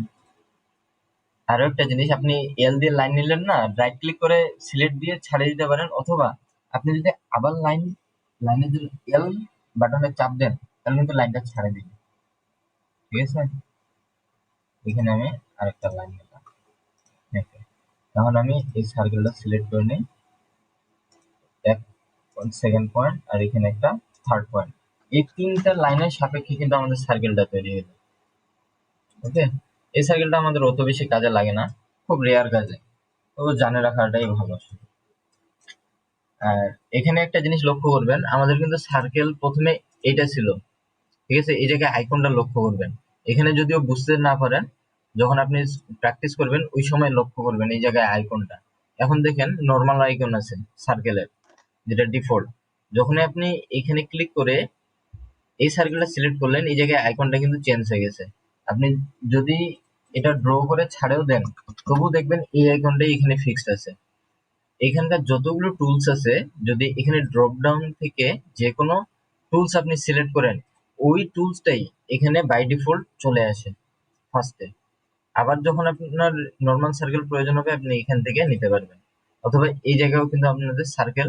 Speaker 1: আরো একটা জিনিস, আপনি এল দিয়ে লাইন নিলেন না, রাইট ক্লিক করে সিলেক্ট দিয়ে ছাড়ে দিতে পারেন, অথবা আপনি যদি আবার লাইনে যদি এল বাটনে চাপ দেন তাহলে কিন্তু লাইনটা ছাড়ে দিবে। ঠিক আছে, এখানে আমি আরেকটা লাইন নিলাম। তখন আমি এই সার্কেলটা সিলেক্ট করে নিই, এক সেকেন্ড পয়েন্ট আর এখানে একটা থার্ড পয়েন্ট। এই তিনটা লাইনের সাপেক্ষে কিন্তু আমাদের সার্কেলটা তৈরি হলো। ওকে, এই সার্কেলটা আমাদের অত বেশি কাজে লাগে না, খুব রেয়ার কাজে, তবে জানে রাখাটাই ভালো। আর এখানে একটা জিনিস লক্ষ্য করবেন, আমাদের কিন্তু সার্কেল প্রথমে এটা ছিল, ঠিক আছে, এই জায়গায় আইকনটা লক্ষ্য করবেন। এখানে যদিও বুঝতে না পারেন, যখন আপনি প্র্যাকটিস করবেন ওই সময় লক্ষ্য করবেন এই জায়গায় আইকনটা। এখন দেখেন নর্মাল আইকন আছে সার্কেলের, যেটা ডিফল্ট। যখনই আপনি এখানে ক্লিক করে এই সার্কেলটা সিলেক্ট করলেন, এই জায়গায় আইকনটা কিন্তু চেঞ্জ হয়ে গেছে। আপনি যদি এটা ড্র করে ছাড়েও দেন, তবু দেখবেন এই আইকনটাই এখানে ফিক্সড আছে। এখানকার যতগুলো টুলস আছে, যদি এখানে ড্রপ ডাউন থেকে যে কোনো টুলস আপনি সিলেক্ট করেন, ওই টুলসটাই এখানে বাই ডিফল্ট চলে আসে ফার্স্টে। আবার যখন আপনার নর্মাল সার্কেল প্রয়োজন হবে, আপনি এখান থেকে নিতে পারবেন, অথবা এই জায়গায়ও কিন্তু আপনাদের সার্কেল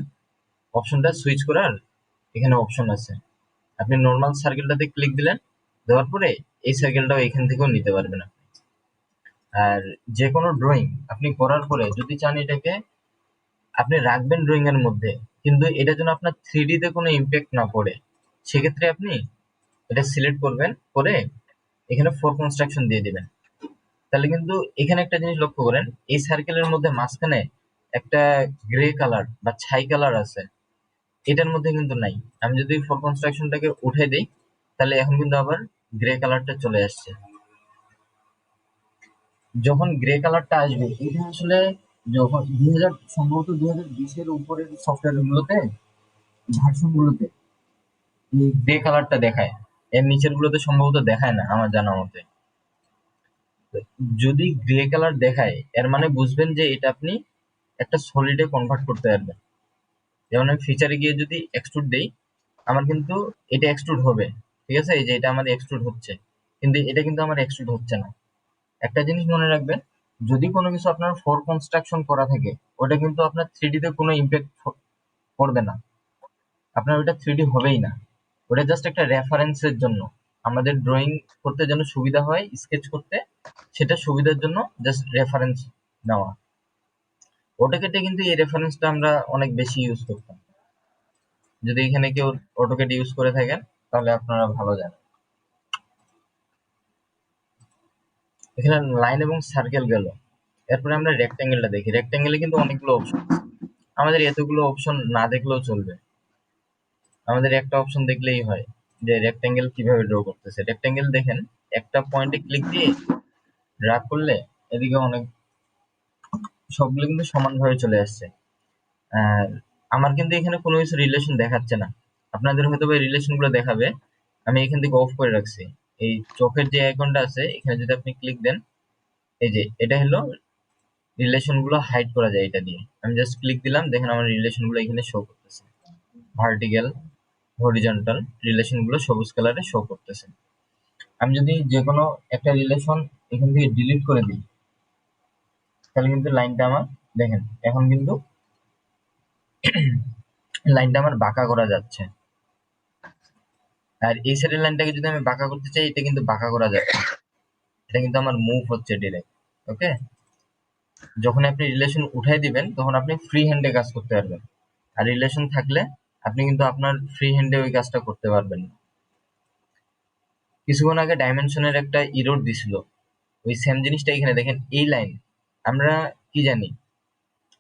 Speaker 1: অপশনটা সুইচ করার এখানে অপশন আছে। আপনি নর্মাল সার্কেলটাতে ক্লিক দিলেন, দেওয়ার পরে এই সার্কেলটাও এখান থেকেও নিতে পারবেন আপনি। আর যে কোনো ড্রয়িং আপনি করার পরে যদি চান এটাকে আপনি রাখবেন ড্রয়িং এর মধ্যে, কিন্তু এটা যেন আপনার 3D তে কোনো ইমপ্যাক্ট না পড়ে, সেক্ষেত্রে আপনি এটা সিলেক্ট করবেন, করে এখানে ফোর কনস্ট্রাকশন দিয়ে দিবেন। তাহলে কিন্তু এখানে একটা জিনিস লক্ষ্য করেন, এই সার্কেলের মধ্যে মাঝখানে একটা গ্রে কালার বা ছাই কালার আছে, এটার মধ্যে কিন্তু নাই। আমি যদি ফোর কনস্ট্রাকশনটাকে উঠে দিই, তাহলে এখন কিন্তু আবার গ্রে কালারটা চলে আসছে। যখন গ্রে কালারটা আসবে, এটা আসলে যখন 2000 সম্ভবত 2020-এর উপরের সফটওয়্যার গুলোতে, ভার্সন গুলোতে এই গ্রে কালারটা দেখায়, এর নিচের গুলোতে সম্ভবত দেখায় না আমার জানা মতে। যদি গ্রে কালার দেখায়, এর মানে বুঝবেন যে এটা আপনি একটা সলিডে কনভার্ট করতে পারবেন। যেমন আমি ফিচারে গিয়ে যদি এক্সট্রুড দেই, আমার কিন্তু এটা এক্সট্রুড হবে, ঠিক আছে, এই যে এটা আমার এক্সট্রুড হচ্ছে, কিন্তু এটা কিন্তু আমার এক্সট্রুড হচ্ছে না। একটা জিনিস মনে রাখবেন, যদি কোনো কিছু আপনার ফোর কনস্ট্রাকশন করা থাকে, ওটা কিন্তু আপনার 3D তে কোনো ইম্প্যাক্ট পড়বে না, আপনার ওটা 3D হবেই না। ওটা জাস্ট একটা রেফারেন্সের জন্য, আমাদের ড্রয়িং করতে যেন সুবিধা হয়, স্কেচ করতে, সেটা সুবিধার জন্য জাস্ট রেফারেন্স নেওয়া। অটোক্যাডে কিন্তু এই রেফারেন্সটা আমরা অনেক বেশি ইউজ করতাম। যদি এখানে কেউ অটোক্যাড ইউজ করে থাকেন, তাহলে আপনারা ভালো জানেন। এখানে লাইন এবং সার্কেল গেল, এরপরে আমরা রেক্ট্যাঙ্গেলটা দেখি। রেক্ট্যাঙ্গেলে কিন্তু অনেকগুলো অপশন, আমাদের এতগুলো অপশন না দেখলেও চলবে, আমাদের একটা অপশন দেখলেই হয় যে রেক্ট্যাঙ্গেল কিভাবে ড্র করতেছে। রেক্ট্যাঙ্গেল দেখেন, একটা পয়েন্টে ক্লিক দিয়ে ড্র্যাগ করলে এদিকে অনেক, সবগুলো কিন্তু সমানভাবে চলে আসছে। আর আমার কিন্তু এখানে কোনো কিছু রিলেশন দেখাচ্ছে না, আপনাদের হয়তো এই রিলেশন গুলো দেখাবে। আমি এখান থেকে অফ করে রাখছি। এই চোখের যে আইকনটা আছে, এখানে যদি আপনি ক্লিক দেন, এই যে এটা হলো রিলেশন গুলো হাইড করা যায় এটা দিয়ে। আমি জাস্ট ক্লিক দিলাম, দেখেন আমার রিলেশন গুলো এখানে শো করতেছে, ভার্টিক্যাল হরিজন্টাল রিলেশন গুলো সবুজ কালারে শো করতেছে। আমি যদি যে কোনো একটা রিলেশন এখান থেকে ডিলিট করে দিই, তাহলে কিন্তু লাইনটা আমার, দেখেন এখন কিন্তু লাইনটা আমার বাঁকা করা যাচ্ছে। আর এই সাইডের লাইনটাকে যদি আমি বাঁকা করতে চাই, এটা কিন্তু বাঁকা করা যাচ্ছে, এটা কিন্তু আমার মুভ হচ্ছে ডিরেক্ট। ওকে, যখন আপনি রিলেশন উঠাই দিবেন, তখন আপনি ফ্রি হ্যান্ডে কাজ করতে পারবেন। আর রিলেশন থাকলে আপনি কিন্তু আপনার ফ্রি হ্যান্ডে ওই কাজটা করতে পারবেন না। কিছুক্ষণ আগে ডাইমেনশনের একটা ইরর দিছিল, ওই সেম জিনিসটা এখানে দেখেন। এই লাইন, আমরা কি জানি,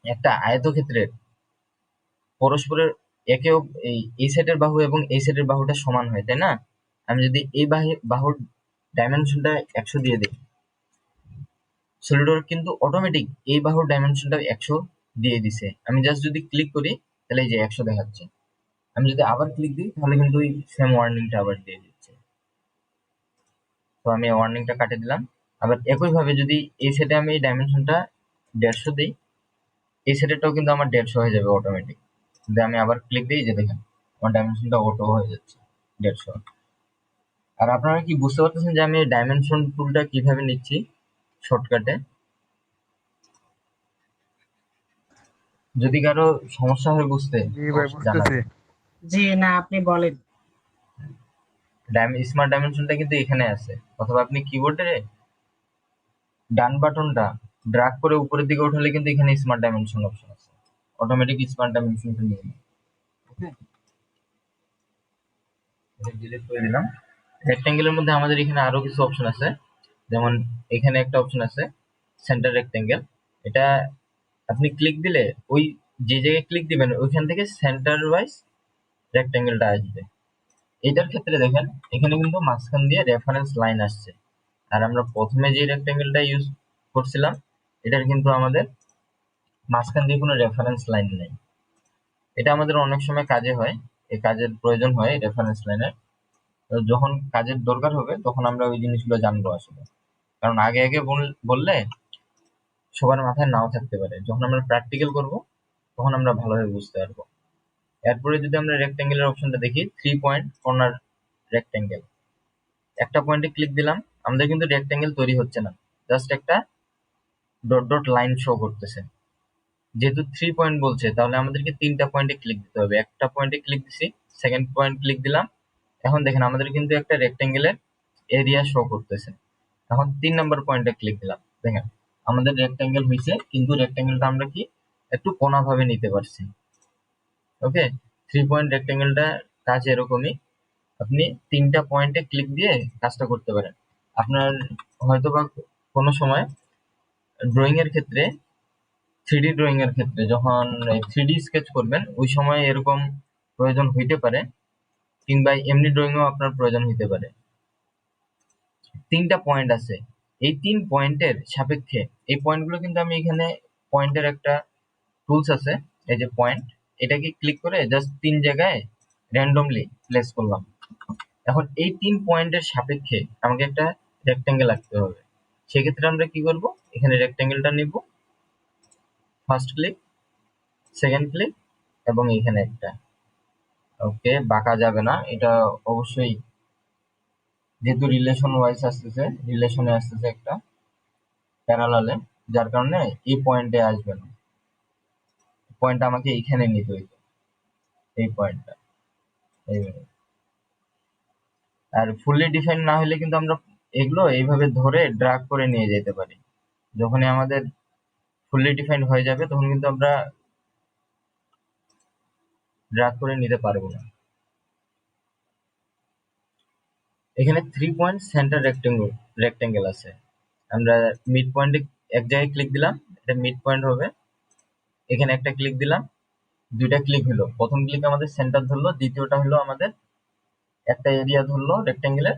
Speaker 1: একটা আয়তক্ষেত্রের পরস্পরের একে এই সাইডের বাহু এবং এই সাইডের বাহুটা সমান হয়, তাই না? আমি যদি এই বাহুর ডাইমেনশনটা 100 দিয়ে দিই, সলিডওয়ার্ক কিন্তু অটোমেটিক এই বাহুর ডাইমেনশনটা 100 দিয়ে দিছে। আমি জাস্ট যদি ক্লিক করি, তাহলে এই যে 100 দেখাচ্ছে। আমি যদি আবার ক্লিক দিই, তাহলে কিন্তু ওই সেম ওয়ার্নিংটা আবার দিয়ে দিচ্ছে। তো আমি ওয়ার্নিংটা কাটিয়ে দিলাম। আবার একইভাবে যদি এই সেটে আমি এই ডাইমেনশনটা 150 দিই, এই সেটেরটাও কিন্তু আমার 150 হয়ে যাবে অটোমেটিক। যদি আমি আবার ক্লিক দিই, যে দেখেন আমার ডাইমেনশনটা অটো হয়ে যাচ্ছে 150। আর আপনারা কি বুঝতে পারতেছেন যে আমি ডাইমেনশন টুলটা কিভাবে নিচ্ছি শর্টকাটে? যদি কারো সমস্যা হয় বুঝতে,
Speaker 4: জি ভাই
Speaker 1: অবশ্যই
Speaker 4: বুঝতেছি।
Speaker 1: জানাবেন।
Speaker 5: জি না, আপনি বলেন।
Speaker 1: স্মার্ট ডাইমেনশনটা কিন্তু এখানে আছে, অথবা আপনি কিবোর্ডে ডান বাটনটা ড্র্যাগ করে উপরের দিকে উঠালে কিন্তু এখানে স্মার্ট ডাইমেনশন অপশন আছে, অটোমেটিক স্মার্ট ডাইমেনশনটা নিয়ে নেবে। ওকে, এটা ডিলিট করে দিলাম। রেক্টেঙ্গেলের মধ্যে আমাদের এখানে আরো কিছু অপশন আছে, যেমন এখানে একটা অপশন আছে সেন্টার রেক্টেঙ্গেল। এটা আপনি ক্লিক দিলে ওই যে জায়গায় ক্লিক দিবেন ওইখান থেকে সেন্টার ওয়াইজ রেক্টেঙ্গেলটা আসবে। এটার ক্ষেত্রে দেখেন এখানে কিন্তু মাঝখান দিয়ে রেফারেন্স লাইন আসছে, আর আমরা প্রথমে যে রেক্টেঙ্গেলটা ইউজ করছিলাম এটার কিন্তু আমাদের মাঝখান দিয়ে কোনো রেফারেন্স লাইন নেই। এটা আমাদের অনেক সময় কাজে হয়, এই কাজের প্রয়োজন হয় রেফারেন্স লাইনের। যখন কাজের দরকার হবে তখন আমরা ওই জিনিসগুলো জানবো আসলে, কারণ আগে আগে বললে সবার মাথায় নাও থাকতে পারে। যখন আমরা প্র্যাকটিক্যাল করব তখন আমরা ভালোভাবে বুঝতে পারবো। এরপরে যদি আমরা রেক্টেঙ্গেলের অপশনটা দেখি, 3 পয়েন্ট কর্নার রেক্টেঙ্গেল, একটা পয়েন্টে ক্লিক দিলাম, আমাদের কিন্তু রেক্টেঙ্গেল তৈরি হচ্ছে না, জাস্ট একটা ডট ডট লাইন শো করতেছে। যেহেতু 3 পয়েন্ট বলছে তাহলে আমাদেরকে 3টা পয়েন্টে ক্লিক দিতে হবে। একটা পয়েন্টে ক্লিক দিছি, সেকেন্ড পয়েন্ট ক্লিক দিলাম, এখন দেখেন আমাদের কিন্তু একটা রেক্টেঙ্গেলের এরিয়া শো করতেছে। এখন 3 নাম্বার পয়েন্টে ক্লিক দিলাম, দেখেন আমাদের রেক্টেঙ্গেল হয়েছে, কিন্তু রেক্টেঙ্গেলটা আমরা কি একটু কোনা ভাবে নিতে পারছি। ওকে, 3 পয়েন্ট রেক্টেঙ্গেলটা কাজ এরকমই, আপনি 3টা পয়েন্টে ক্লিক দিয়ে কাজটা করতে পারেন। আপনার হয়তোবা কোনো সময় ড্রয়িং এর ক্ষেত্রে, 3D ড্রয়িং এর ক্ষেত্রে যখন 3D স্কেচ করবেন ওই সময় এরকম প্রয়োজন হইতে পারে, কিংবা এমনি ড্রয়িংও আপনার প্রয়োজন হইতে পারে। 3টা পয়েন্ট আছে, এই 3 পয়েন্টের সাপেক্ষে এই পয়েন্টগুলো কিন্তু আমি এখানে পয়েন্টের একটা টুলস আছে, এই যে পয়েন্ট, এটাকে ক্লিক করে জাস্ট 3 জায়গায় র্যান্ডমলি প্লেস করলাম। এখন এই 3 পয়েন্টের সাপেক্ষে আমাকে একটা রেক্টেঙ্গেল আঁকতে হবে। সেক্ষেত্রে আমরা কি করব, এখানে রেক্টেঙ্গেলটা নিব, ফার্স্ট ক্লিক, সেকেন্ড ক্লিক, এবং এখানে একটা, ওকে বাঁকা যাবে না এটা অবশ্যই, যেহেতু রিলেশন ওয়াইজ আসতেছে, রিলেশনে আসতেছে একটা প্যারালালে, যার কারণে এই পয়েন্টে আসবে না, পয়েন্টটা আমাকে এইখানে নিতে হইতো, এই পয়েন্টটা এইভাবে। আর ফুললি ডিফাইন না হলে কিন্তু আমরা এগুলো এইভাবে ধরে ড্রাগ করে নিয়ে যেতে পারি। যখনই আমাদের ফুললি ডিফাইন্ড হয়ে যাবে তখন কিন্তু আমরা ড্রাগ করে নিতে পারবো না। এখানে 3 পয়েন্ট সেন্টার রেক্টেঙ্গেল আছে, আমরা মিড পয়েন্টে এক জায়গায় ক্লিক দিলাম, এটা মিড পয়েন্ট হবে। এখানে একটা ক্লিক দিলাম, দুইটা ক্লিক হলো, প্রথম ক্লিক আমাদের সেন্টার ধরলো, দ্বিতীয়টা হলো আমাদের একটা এরিয়া ধরলো রেক্টেঙ্গেলের,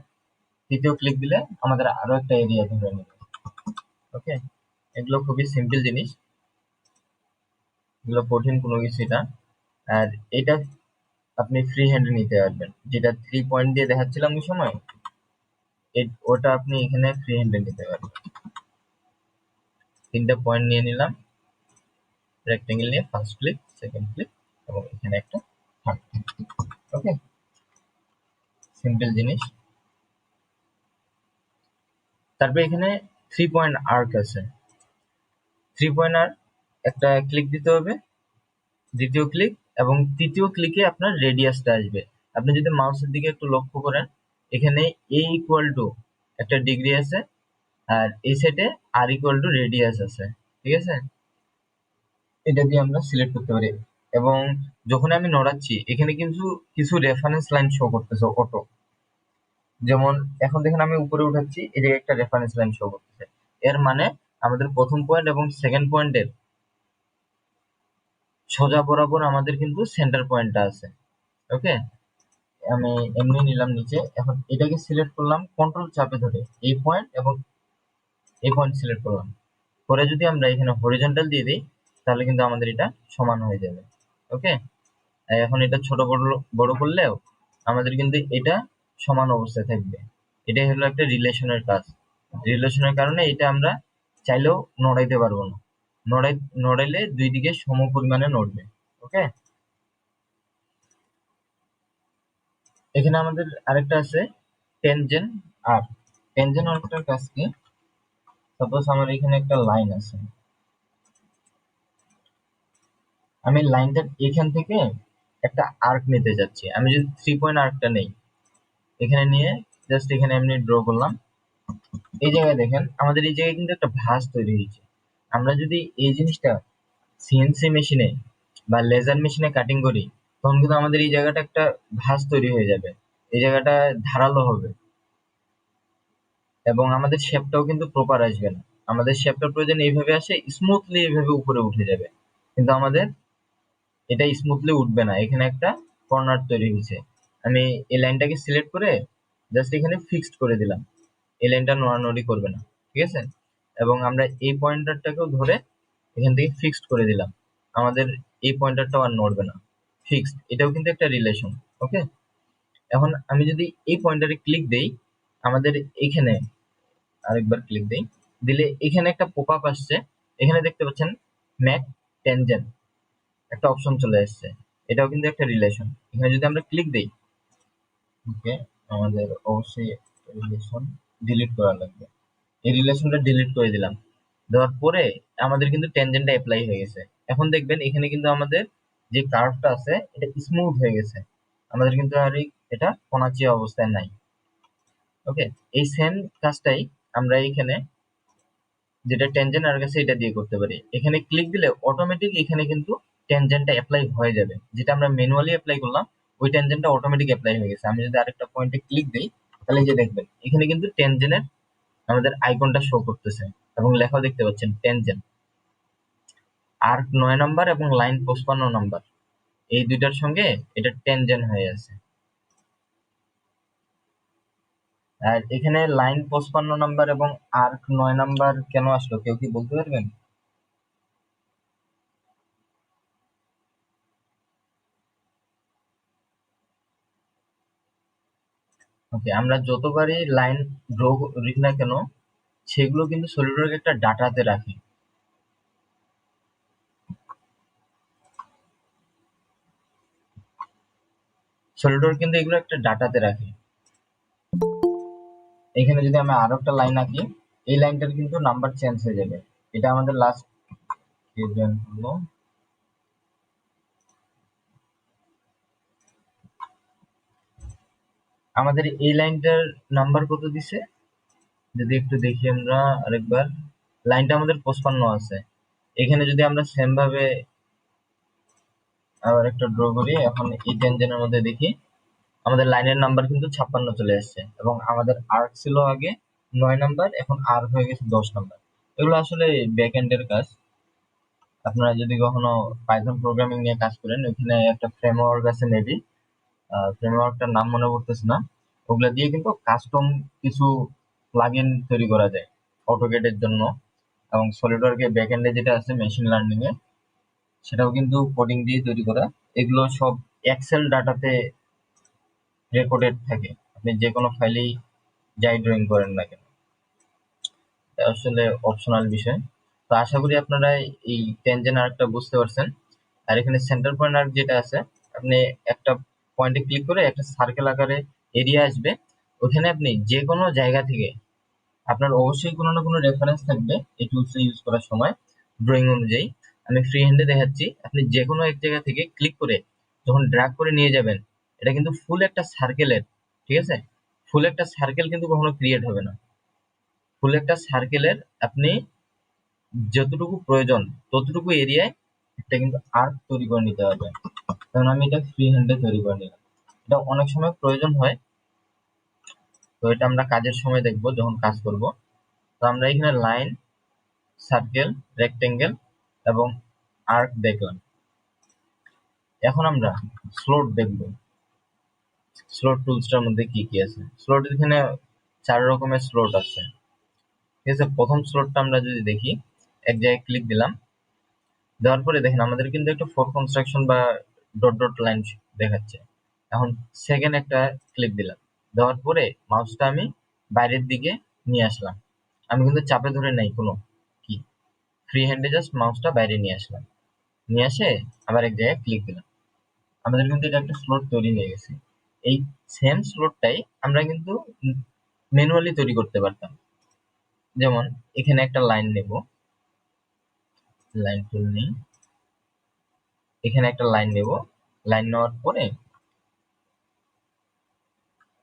Speaker 1: তৃতীয় ক্লিক দিলে আমাদের আরো একটা এরিয়া ধরে নেবে। ওকে, এগুলো খুবই সিম্পল জিনিস, এগুলো কঠিন কোনো কিছুই না। আর এটা আপনি ফ্রি হ্যান্ডে নিতে পারবেন, যেটা 3 পয়েন্ট দিয়ে দেখাচ্ছিলাম ওই সময়, ওটা আপনি এখানে ফ্রি হ্যান্ডে নিতে পারবেন। 3টা পয়েন্ট নিয়ে নিলাম, রেক্টেঙ্গেল নিয়ে ফার্স্ট ক্লিক, সেকেন্ড ক্লিক, এবং এখানে একটা থার্ড ক্লিক। ওকে, সিম্পল জিনিস। তারপর এখানে 3 পয়েন্ট আর্ক আছে, 3 পয়েন্ট আর্ক, একটা ক্লিক দিতে হবে, দ্বিতীয় ক্লিক, এবং তৃতীয় ক্লিকে আপনার রেডিয়াসটা আসবে। আপনি যদি মাউসের দিকে একটু লক্ষ্য করেন, এখানে a ইকুয়াল টু একটা ডিগ্রি আছে, আর এই সাইডে r ইকুয়াল টু রেডিয়াস আছে, ঠিক আছে? এটা দিয়ে আমরা সিলেক্ট করতে পারি। এবং যখন আমি নড়াচ্ছি এখানে কিন্তু কিছু রেফারেন্স লাইন শো করতেছে অটো, যেমন এখন দেখেন আমি উপরে উঠাচ্ছি, এই জায়গায় একটা রেফারেন্স লাইন শো করতেছে, এর মানে আমাদের প্রথম পয়েন্ট এবং সেকেন্ড পয়েন্টের সোজা বরাবর আমাদের কিন্তু সেন্টার পয়েন্টটা আছে। ওকে, আমি এমনি নিলাম নিচে, এখন এটাকে সিলেক্ট করলাম কন্ট্রোল চাপে ধরে, এই পয়েন্ট এবং এই পয়েন্ট সিলেক্ট করলাম, করে যদি আমরা এখানে হরিজন্টাল দিয়ে দিই তাহলে কিন্তু আমাদের এটা সমান হয়ে যাবে। ওকে, এখন এটা ছোট বড় করলেও আমাদের কিন্তু এটা সমান অবস্থায় থাকবে। এটাই হলো একটা রিলেশনের কাজ। রিলেশনের কারণে এটা আমরা চাইলেও নড়াইতে পারবো না, নড়াইলে দুই দিকে সম পরিমাণে নড়বে। ওকে, এখানে আমাদের আরেকটা আছে টেনজেন্ট আর্ক। টেনজেন্ট আর্কটার কাজ কি? সাপোজ আমার এখানে একটা লাইন আছে, আমি লাইনটার এখান থেকে একটা আর্ক নিতে যাচ্ছি। আমি যদি 3 পয়েন্ট আর্কটা নেই, এখানে নিয়ে জাস্ট এখানে এমনি ড্র করলাম। এই জায়গায় দেখেন আমাদের এই জায়গায় কিন্তু একটা ভাঁজ তৈরি হয়েছে। আমরা যদি এই জিনিসটা সিএনসি মেশিনে বা লেজার মেশিনে কাটিং করি, তখন কিন্তু আমাদের এই জায়গাটা একটা ভাঁজ তৈরি হয়ে যাবে, এই জায়গাটা ধারালো হবে এবং আমাদের শেপটাও কিন্তু প্রপার আসবে না। আমাদের শেপটা প্রয়োজন এইভাবে আসে, স্মুথলি এইভাবে উপরে উঠে যাবে, কিন্তু আমাদের এটা স্মুথলি উঠবে না। এখানে একটা কর্নার তৈরি হয়েছে। আমি এই লাইনটাকে সিলেক্ট করে জাস্ট এখানে ফিক্সড করে দিলাম, এই লাইনটা নড়ানড়ি করবে না, ঠিক আছে। এবং আমরা এই পয়েন্টারটাকেও ধরে এখান থেকে ফিক্সড করে দিলাম, আমাদের এই পয়েন্টারটাও আর নড়বে না, ফিক্সড। এটাও কিন্তু একটা রিলেশন। ওকে, এখন আমি যদি এই পয়েন্টারে ক্লিক দেই, আমাদের এখানে আরেকবার ক্লিক দেই, দিলে এখানে একটা পপ আপ আসছে। এখানে দেখতে পাচ্ছেন ম্যাক টেনজেন্ট একটা অপশন চলে আসছে, এটাও কিন্তু একটা রিলেশন। এখানে যদি আমরা ক্লিক দেই, ওকে, আমাদের অবশ্যই রিলেশন ডিলিট করা লাগবে। এই রিলেশনটা ডিলিট করে দিলাম, দেওয়ার পরে আমাদের কিন্তু টেনজেন্টটা অ্যাপ্লাই হয়ে গেছে। এখন দেখবেন এখানে কিন্তু আমাদের যে কার্ভটা আছে এটা স্মুথ হয়ে গেছে, আমাদের কিন্তু আর এটা কোনাচিয়া অবস্থায় নাই। ওকে, এই সেম কাজটাই আমরা এখানে যেটা টেনজেন্ট আর কাছে এটা দিয়ে করতে পারি। এখানে ক্লিক দিলে অটোমেটিক এখানে কিন্তু টেনজেন্টটা অ্যাপ্লাই হয়ে যাবে, যেটা আমরা ম্যানুয়ালি অ্যাপ্লাই করলাম ওই টেনজেন্টটা অটোমেটিক অ্যাপ্লাই হয়ে গেছে। আমি যদি আরেকটা পয়েন্টে ক্লিক দিই, তাহলে এই যে দেখবেন এখানে কিন্তু টেনজেন্টের আমাদের আইকনটা শো করতেছে এবং লেখাও দেখতে পাচ্ছেন টেনজেন্ট। আর্ক 9 নাম্বার এবং লাইন 55 নাম্বার, এই দুইটার সঙ্গে এটা টেনজেন্ট হয়ে আছে। আর এখানে লাইন 55 নাম্বার এবং আর্ক 9 নাম্বার কেন আসলো, কেউ কি বলতে পারবেন? ওকে, আমরা যতবারই লাইন ড্র করি না কেন, সেগুলো কিন্তু সলিডওয়ার্ক একটা ডাটাতে রাখে। সলিডওয়ার্ক কিন্তু এগুলো একটা ডাটাতে রাখে। এখানে যদি আমি আরো একটা লাইন আঁকি, এই লাইনটার কিন্তু নাম্বার চেঞ্জ হয়ে যাবে। এটা আমাদের লাস্ট হলো, আমাদের এই লাইনটার নাম্বার কত দিছে যদি একটু দেখি আমরা আরেকবার। লাইনটা আমাদের 55 আছে। এখানে যদি আমরা সেম ভাবে আবার একটা ড্র করি, এখন এই টেনজেন্টের মধ্যে দেখি আমাদের লাইনের নাম্বার কিন্তু 56 চলে আসছে এবং আমাদের আর্ক ছিল আগে 9 নাম্বার, এখন আর্ক হয়ে গেছে 10 নাম্বার। এগুলো আসলে ব্যাক এন্ডের কাজ। আপনারা যদি কখনো পাইথন প্রোগ্রামিং নিয়ে কাজ করেন, ওইখানে একটা ফ্রেমওয়ার্ক আছে মেবি, ফ্রেমওয়ার্কটার নাম মনে পড়তেছে না, ওগুলা দিয়ে কিন্তু কাস্টম কিছু প্লাগইন তৈরি করা যায় অটোক্যাডের জন্য। এবং সলিডওয়ার্কের ব্যাক এন্ডে যেটা আছে মেশিন লার্নিং এ, সেটাও কিন্তু কোডিং দিয়ে তৈরি করা। এগুলো সব এক্সেল ডাটাতে রেকর্ডেড থাকে, আপনি যে কোনো ফাইলেই যাই ড্রয়িং করেন না কেন। এটা আসলে অপশনাল বিষয়। তো আশা করি আপনারা এই টেনজেন্ট আর্কটা বুঝতে পারছেন। আর এখানে সেন্টার পয়েন্ট আর্ক যেটা আছে, আপনি একটা পয়েন্টে ক্লিক করে একটা সার্কেল আকারে এরিয়া আসবে, ওখানে আপনি যে কোনো জায়গা থেকে, আপনার অবশ্যই কোনো না কোনো রেফারেন্স থাকবে এই টুলস ইউজ করার সময় ড্রয়িং অনুযায়ী। আমি ফ্রি হ্যান্ডে দেখাচ্ছি, আপনি যে কোনো এক জায়গা থেকে ক্লিক করে যখন ড্র্যাগ করে নিয়ে যাবেন, এটা কিন্তু ফুল একটা সার্কেলের, ঠিক আছে, ফুল একটা সার্কেল কিন্তু কখনো ক্রিয়েট হবে না। ফুল একটা সার্কেলের আপনি যতটুকু প্রয়োজন ততটুকু এরিয়ায় একটা কিন্তু আর্ক তৈরি করে নিতে হবে। কারণ আমি এটা ফ্রি হ্যান্ডে তৈরি করে নিলাম, এটা অনেক সময় প্রয়োজন হয়। তো এটা আমরা কাজের সময় দেখবো যখন কাজ করব। তো আমরা এখানে লাইন, সার্কেল, রেক্টেঙ্গেল এবং আর্ক দেখলাম। এখন আমরা স্লট দেখব, স্লট টুলসটার মধ্যে কি কি আছে। স্লট এখানে 4 রকমের স্লট আছে, ঠিক আছে। প্রথম স্লটটা আমরা যদি দেখি, এক জায়গায় ক্লিক দিলাম, দেওয়ার পরে দেখেন আমাদের কিন্তু একটা ফর কনস্ট্রাকশন বা ডট ডট লাইন দেখাচ্ছে। এখন সেকেন্ড একটা ক্লিক দিলাম, দেওয়ার পরে মাউসটা আমি বাইরের দিকে নিয়ে আসলাম। আমি কিন্তু চাপে ধরে নাই কোনো কি, ফ্রি হ্যান্ডে জাস্ট মাউসটা বাইরে নিয়ে আসলাম, নিয়ে আসে আবার এক জায়গায় ক্লিক দিলাম, আমাদের কিন্তু এটা একটা স্লট তৈরি হয়ে গেছে। এই সেম স্লটটাই আমরা কিন্তু ম্যানুয়ালি তৈরি করতে পারতাম। যেমন এখানে একটা লাইন নেব, লাইন টুল নেই, এখানে একটা লাইন নেব, লাইন নেওয়ার পরে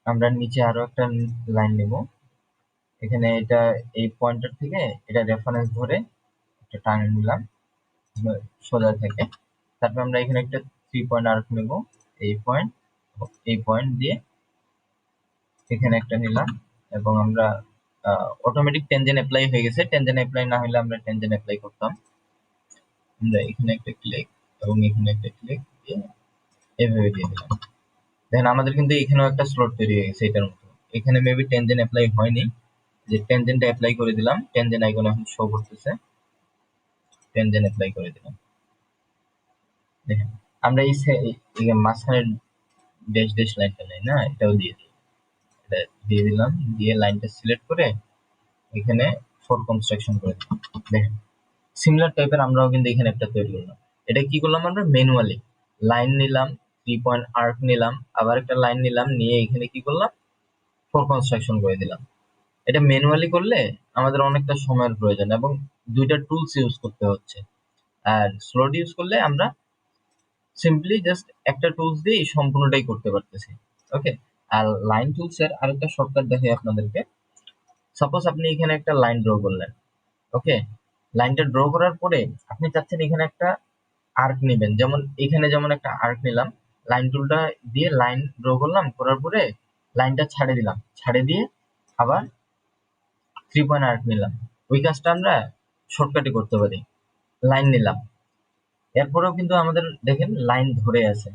Speaker 1: আমরা নিচে আরো একটা লাইন নেব, এখানে এটা এই পয়েন্টার থেকে এটা রেফারেন্স ধরে একটা টান নিলাম সোজা থেকে। তারপর আমরা এখানে একটা 3 পয়েন্ট আর্ক নেব, এই পয়েন্ট দিয়ে এখানে একটা নিলাম, এবং আমরা অটোমেটিক টেনজেন্ট অ্যাপ্লাই হয়ে গেছে। টেনজেন্ট অ্যাপ্লাই না হলে আমরা টেনজেন্ট অ্যাপ্লাই করতাম। আমরা এখানে একটা ক্লিক এবং এখানে একটা ক্লিক দিয়ে এভাবে দিয়ে দিলাম। দেখেন আমাদের কিন্তু এখানেও একটা স্লট তৈরি হয়ে গেছে এটার মতো। এখানে মেবি টেনজেন্ট অ্যাপ্লাই হয়নি, যে টেনজেন্ট অ্যাপ্লাই করে দিলাম, টেনজেন্ট আইকন এখন শো করতেছে, টেনজেন্ট অ্যাপ্লাই করে দিলাম। দেখেন আমরা এই মাঝখানের ড্যাশ ড্যাশ লাইনটা নেই না, এটাও দিয়ে দিই, এটা দিয়ে দিলাম, দিয়ে লাইনটা সিলেক্ট করে এখানে ফর কনস্ট্রাকশন করে দিলাম। দেখেন সিমিলার টাইপের আমরাও কিন্তু এখানে একটা তৈরি করলাম। এটা কি করলাম, আমরা ম্যানুয়ালি লাইন নিলাম, 3 পয়েন্ট আর্ক নিলাম, আবার একটা লাইন নিলাম, নিয়ে এখানে কি করলাম, ফর কনস্ট্রাকশন করে দিলাম। এটা ম্যানুয়ালি করলে আমাদের অনেকটা সময়ের প্রয়োজন এবং দুইটা টুলস ইউজ করতে হচ্ছে। আর স্লোড ইউজ করলে আমরা সিম্পলি জাস্ট একটা টুলস দিয়ে সম্পূর্ণটাই করতে পারতেছি। ওকে, আর লাইন টুলস এর আরেকটা শর্টকাট দেখাই আপনাদেরকে। সাপোজ আপনি এখানে একটা লাইন ড্র করলেন, ওকে, লাইনটা ড্র করার পরে আপনি চাচ্ছেন এখানে একটা আর্ক নেবেন, যেমন এখানে যেমন একটা আর্ক নিলাম, লাইন টুলটা দিয়ে লাইন ড্র করলাম, করার পরে লাইনটা ছাড়ে দিলাম, ছাড়ে দিয়ে আবার 3 পয়েন্ট আর্ক নিলাম। ওই কাজটা আমরা শর্টকাটে করতে পারি। লাইন নিলাম, এরপরেও কিন্তু আমাদের দেখেন লাইন ধরে আছে।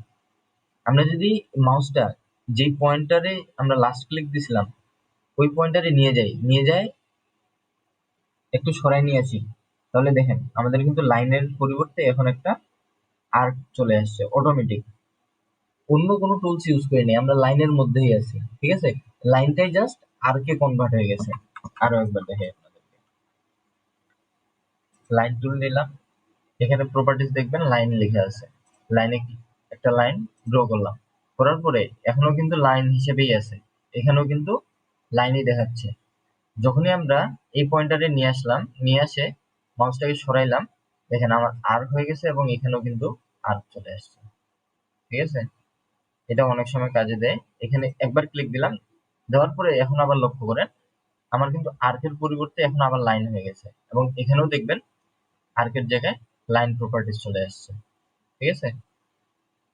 Speaker 1: আমরা যদি মাউসটা যেই পয়েন্টারে আমরা লাস্ট ক্লিক দিছিলাম ওই পয়েন্টারে নিয়ে যাই একটু সরাই নিয়ে আসি, তাহলে দেখেন আমাদের কিন্তু লাইনের পরিবর্তে এখন একটা আর্ক চলে আসছে অটোমেটিক। অন্য কোনো টুলস ইউজ করিনি, আমরা লাইনের মধ্যেই আছি। ঠিক আছে, লাইনটাই জাস্ট আর্কে কনভার্ট হয়ে গেছে। আরো একবার দেখে আপনাদেরকে, লাইন টুল নিলাম, এখানে প্রপার্টিজ দেখবেন লাইন লেখা আছে, লাইনে একটা লাইন ড্র করলাম, করার পরে এখনো কিন্তু লাইন হিসেবেই আছে, এখানেও কিন্তু লাইনই দেখাচ্ছে। যখনই আমরা এই পয়েন্টারে নিয়ে আসলাম, নিয়ে আসে মাউসটাকে সরাইলাম, দেখেন আমার আর্ক হয়ে গেছে এবং এখানেও কিন্তু আর্ক চলে আসছে। ঠিক আছে, এটা অনেক সময় কাজে দেয়। এখানে একবার ক্লিক দিলাম, দেওয়ার পরে এখন আবার লক্ষ্য করেন আমার কিন্তু আর্কের পরিবর্তে এখন আবার লাইন হয়ে গেছে, এবং এখানেও দেখবেন আর্কের জায়গায় লাইন প্রপার্টিজ চলে আসছে। ঠিক আছে,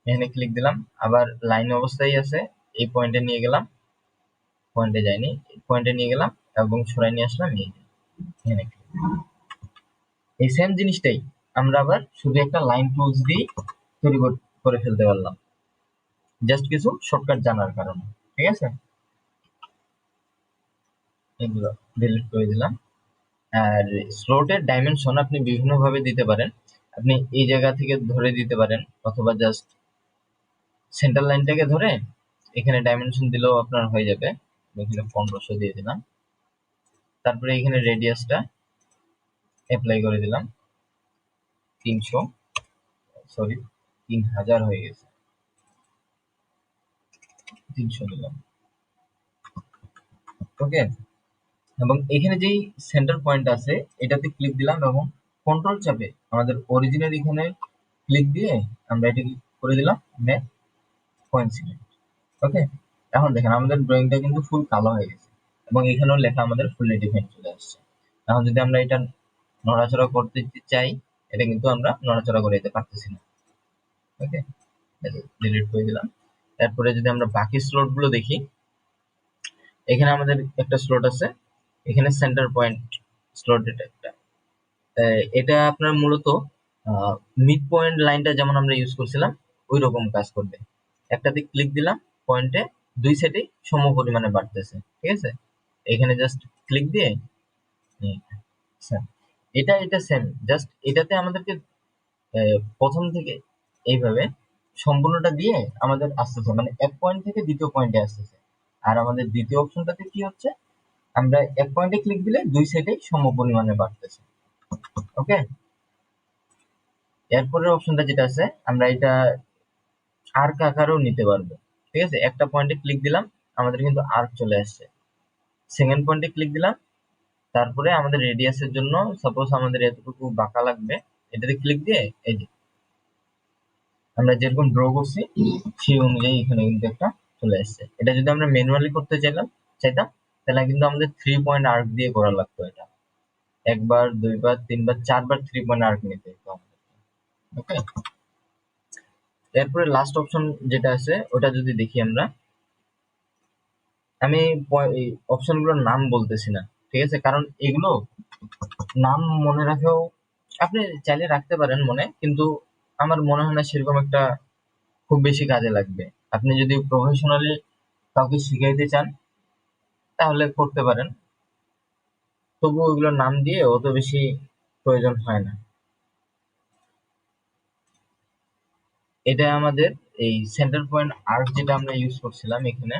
Speaker 1: এখানে ক্লিক দিলাম, আবার লাইন অবস্থায় আছে, এই পয়েন্টে নিয়ে গেলাম, পয়েন্টে যায়নি, পয়েন্টে নিয়ে গেলাম এবং সরাই নিয়ে আসলাম, এখানে এই সেম জিনিসটাই আমরা আবার শুধু একটা লাইন টুলস দিয়ে তৈরি করে ফেলতে পারলাম, জাস্ট কিছু শর্টকাট জানার কারণে। ঠিক আছে, এগুলো ডিলিট করে দিলাম। আর স্লটের ডাইমেনশন আপনি বিভিন্ন ভাবে দিতে পারেন। আপনি এই জায়গা থেকে ধরে দিতে পারেন, অথবা জাস্ট সেন্টার লাইনটাকে ধরে এখানে ডাইমেনশন দিলেও আপনার হয়ে যাবে। এখানে 1500 দিয়ে দিলাম, তারপরে এখানে রেডিয়াসটা অ্যাপ্লাই করে দিলাম 300, সরি 3000 হয়ে গেছে, 300 দিলাম। ওকে, এবং এখানে যেই সেন্টার পয়েন্ট আছে এটাতে ক্লিক দিলাম এবং কন্ট্রোল চাপে আমাদের অরিজিনাল এখানে ক্লিক দিয়ে আমরা এটাকে করে দিলাম ম্যাপ পয়েন্ট সিলেক্ট। ওকে, এখন দেখেন আমাদের ড্রয়িংটা কিন্তু ফুল কালো হয়ে গেছে এবং এখানেও লেখা আমাদের ফুললি ডিফাইন চলে আসছে। এখন যদি আমরা এটা নড়াচড়া করতে চাই, এটা কিন্তু আমরা নড়াচড়া করে দিতে পারতেছি না। ওকে, ডিলিট করে দিলাম। তারপরে যদি আমরা বাকি স্লট গুলো দেখি, এখানে আমাদের একটা স্লট আছে, এখানে সেন্টার পয়েন্ট স্লট, এটা একটা এটা আপনার মূলত মিড পয়েন্ট লাইনটা যেমন আমরা ইউজ করছিলাম ওই রকম কাজ করবে। একটাতে ক্লিক দিলাম, পয়েন্টে দুই সাইডে সম পরিমাণে বাড়তেছে। ঠিক আছে, এখানে জাস্ট ক্লিক দিয়ে আচ্ছা, এটা সেম, জাস্ট এটাতে আমাদেরকে প্রথম থেকে এইভাবে সম্পূর্ণটা দিয়ে আমাদের আসতেছে, মানে এক পয়েন্ট থেকে দ্বিতীয় পয়েন্টে আসতেছে। আর আমাদের দ্বিতীয় অপশনটাতে কি হচ্ছে, আমরা এক পয়েন্টে ক্লিক দিলে দুই সাইডে সম পরিমাণে বাড়তেছে। ওকে, এরপরের অপশনটা যেটা আছে, আমরা এটা আর্ক আকারেও নিতে পারবো। ঠিক আছে, একটা পয়েন্টে ক্লিক দিলাম, আমাদের কিন্তু আর্ক চলে আসছে। সেকেন্ড পয়েন্টে ক্লিক দিলাম, তারপরে আমাদের রেডিয়াসের জন্য সাপোজ আমাদের এতটুকু বাঁকা লাগবে, এটাতে ক্লিক দিয়ে এই যে আমরা যেরকম ড্র করছি সেই অনুযায়ী এখানে কিন্তু একটা চলে আসছে। এটা যদি আমরা ম্যানুয়ালি করতে চাইতাম তাহলে কিন্তু আমাদের 3 পয়েন্ট আর্ক দিয়ে করা লাগতো। এটা একবার, দুইবার, তিনবার, চারবার 3 পয়েন্ট আর্ক নিতে হতো আমাদের। ওকে, এরপরে লাস্ট অপশন যেটা আছে ওটা যদি দেখি আমরা, আমি এই অপশনগুলোর নাম বলতেছি না, ঠিক আছে, কারণ এগুলো নাম মনে রাখেও আপনি চাইলে রাখতে পারেন মনে, কিন্তু আমার মনে হয় না সেরকম একটা খুব বেশি কাজে লাগবে। আপনি যদি প্রফেশনালি কাউকে শিখাইতে চান তাহলে করতে পারেন, তবুও এগুলোর নাম দিয়ে অত বেশি প্রয়োজন হয় না। এটা আমাদের এই সেন্টার পয়েন্ট আর্ক যেটা আমরা ইউজ করছিলাম এখানে,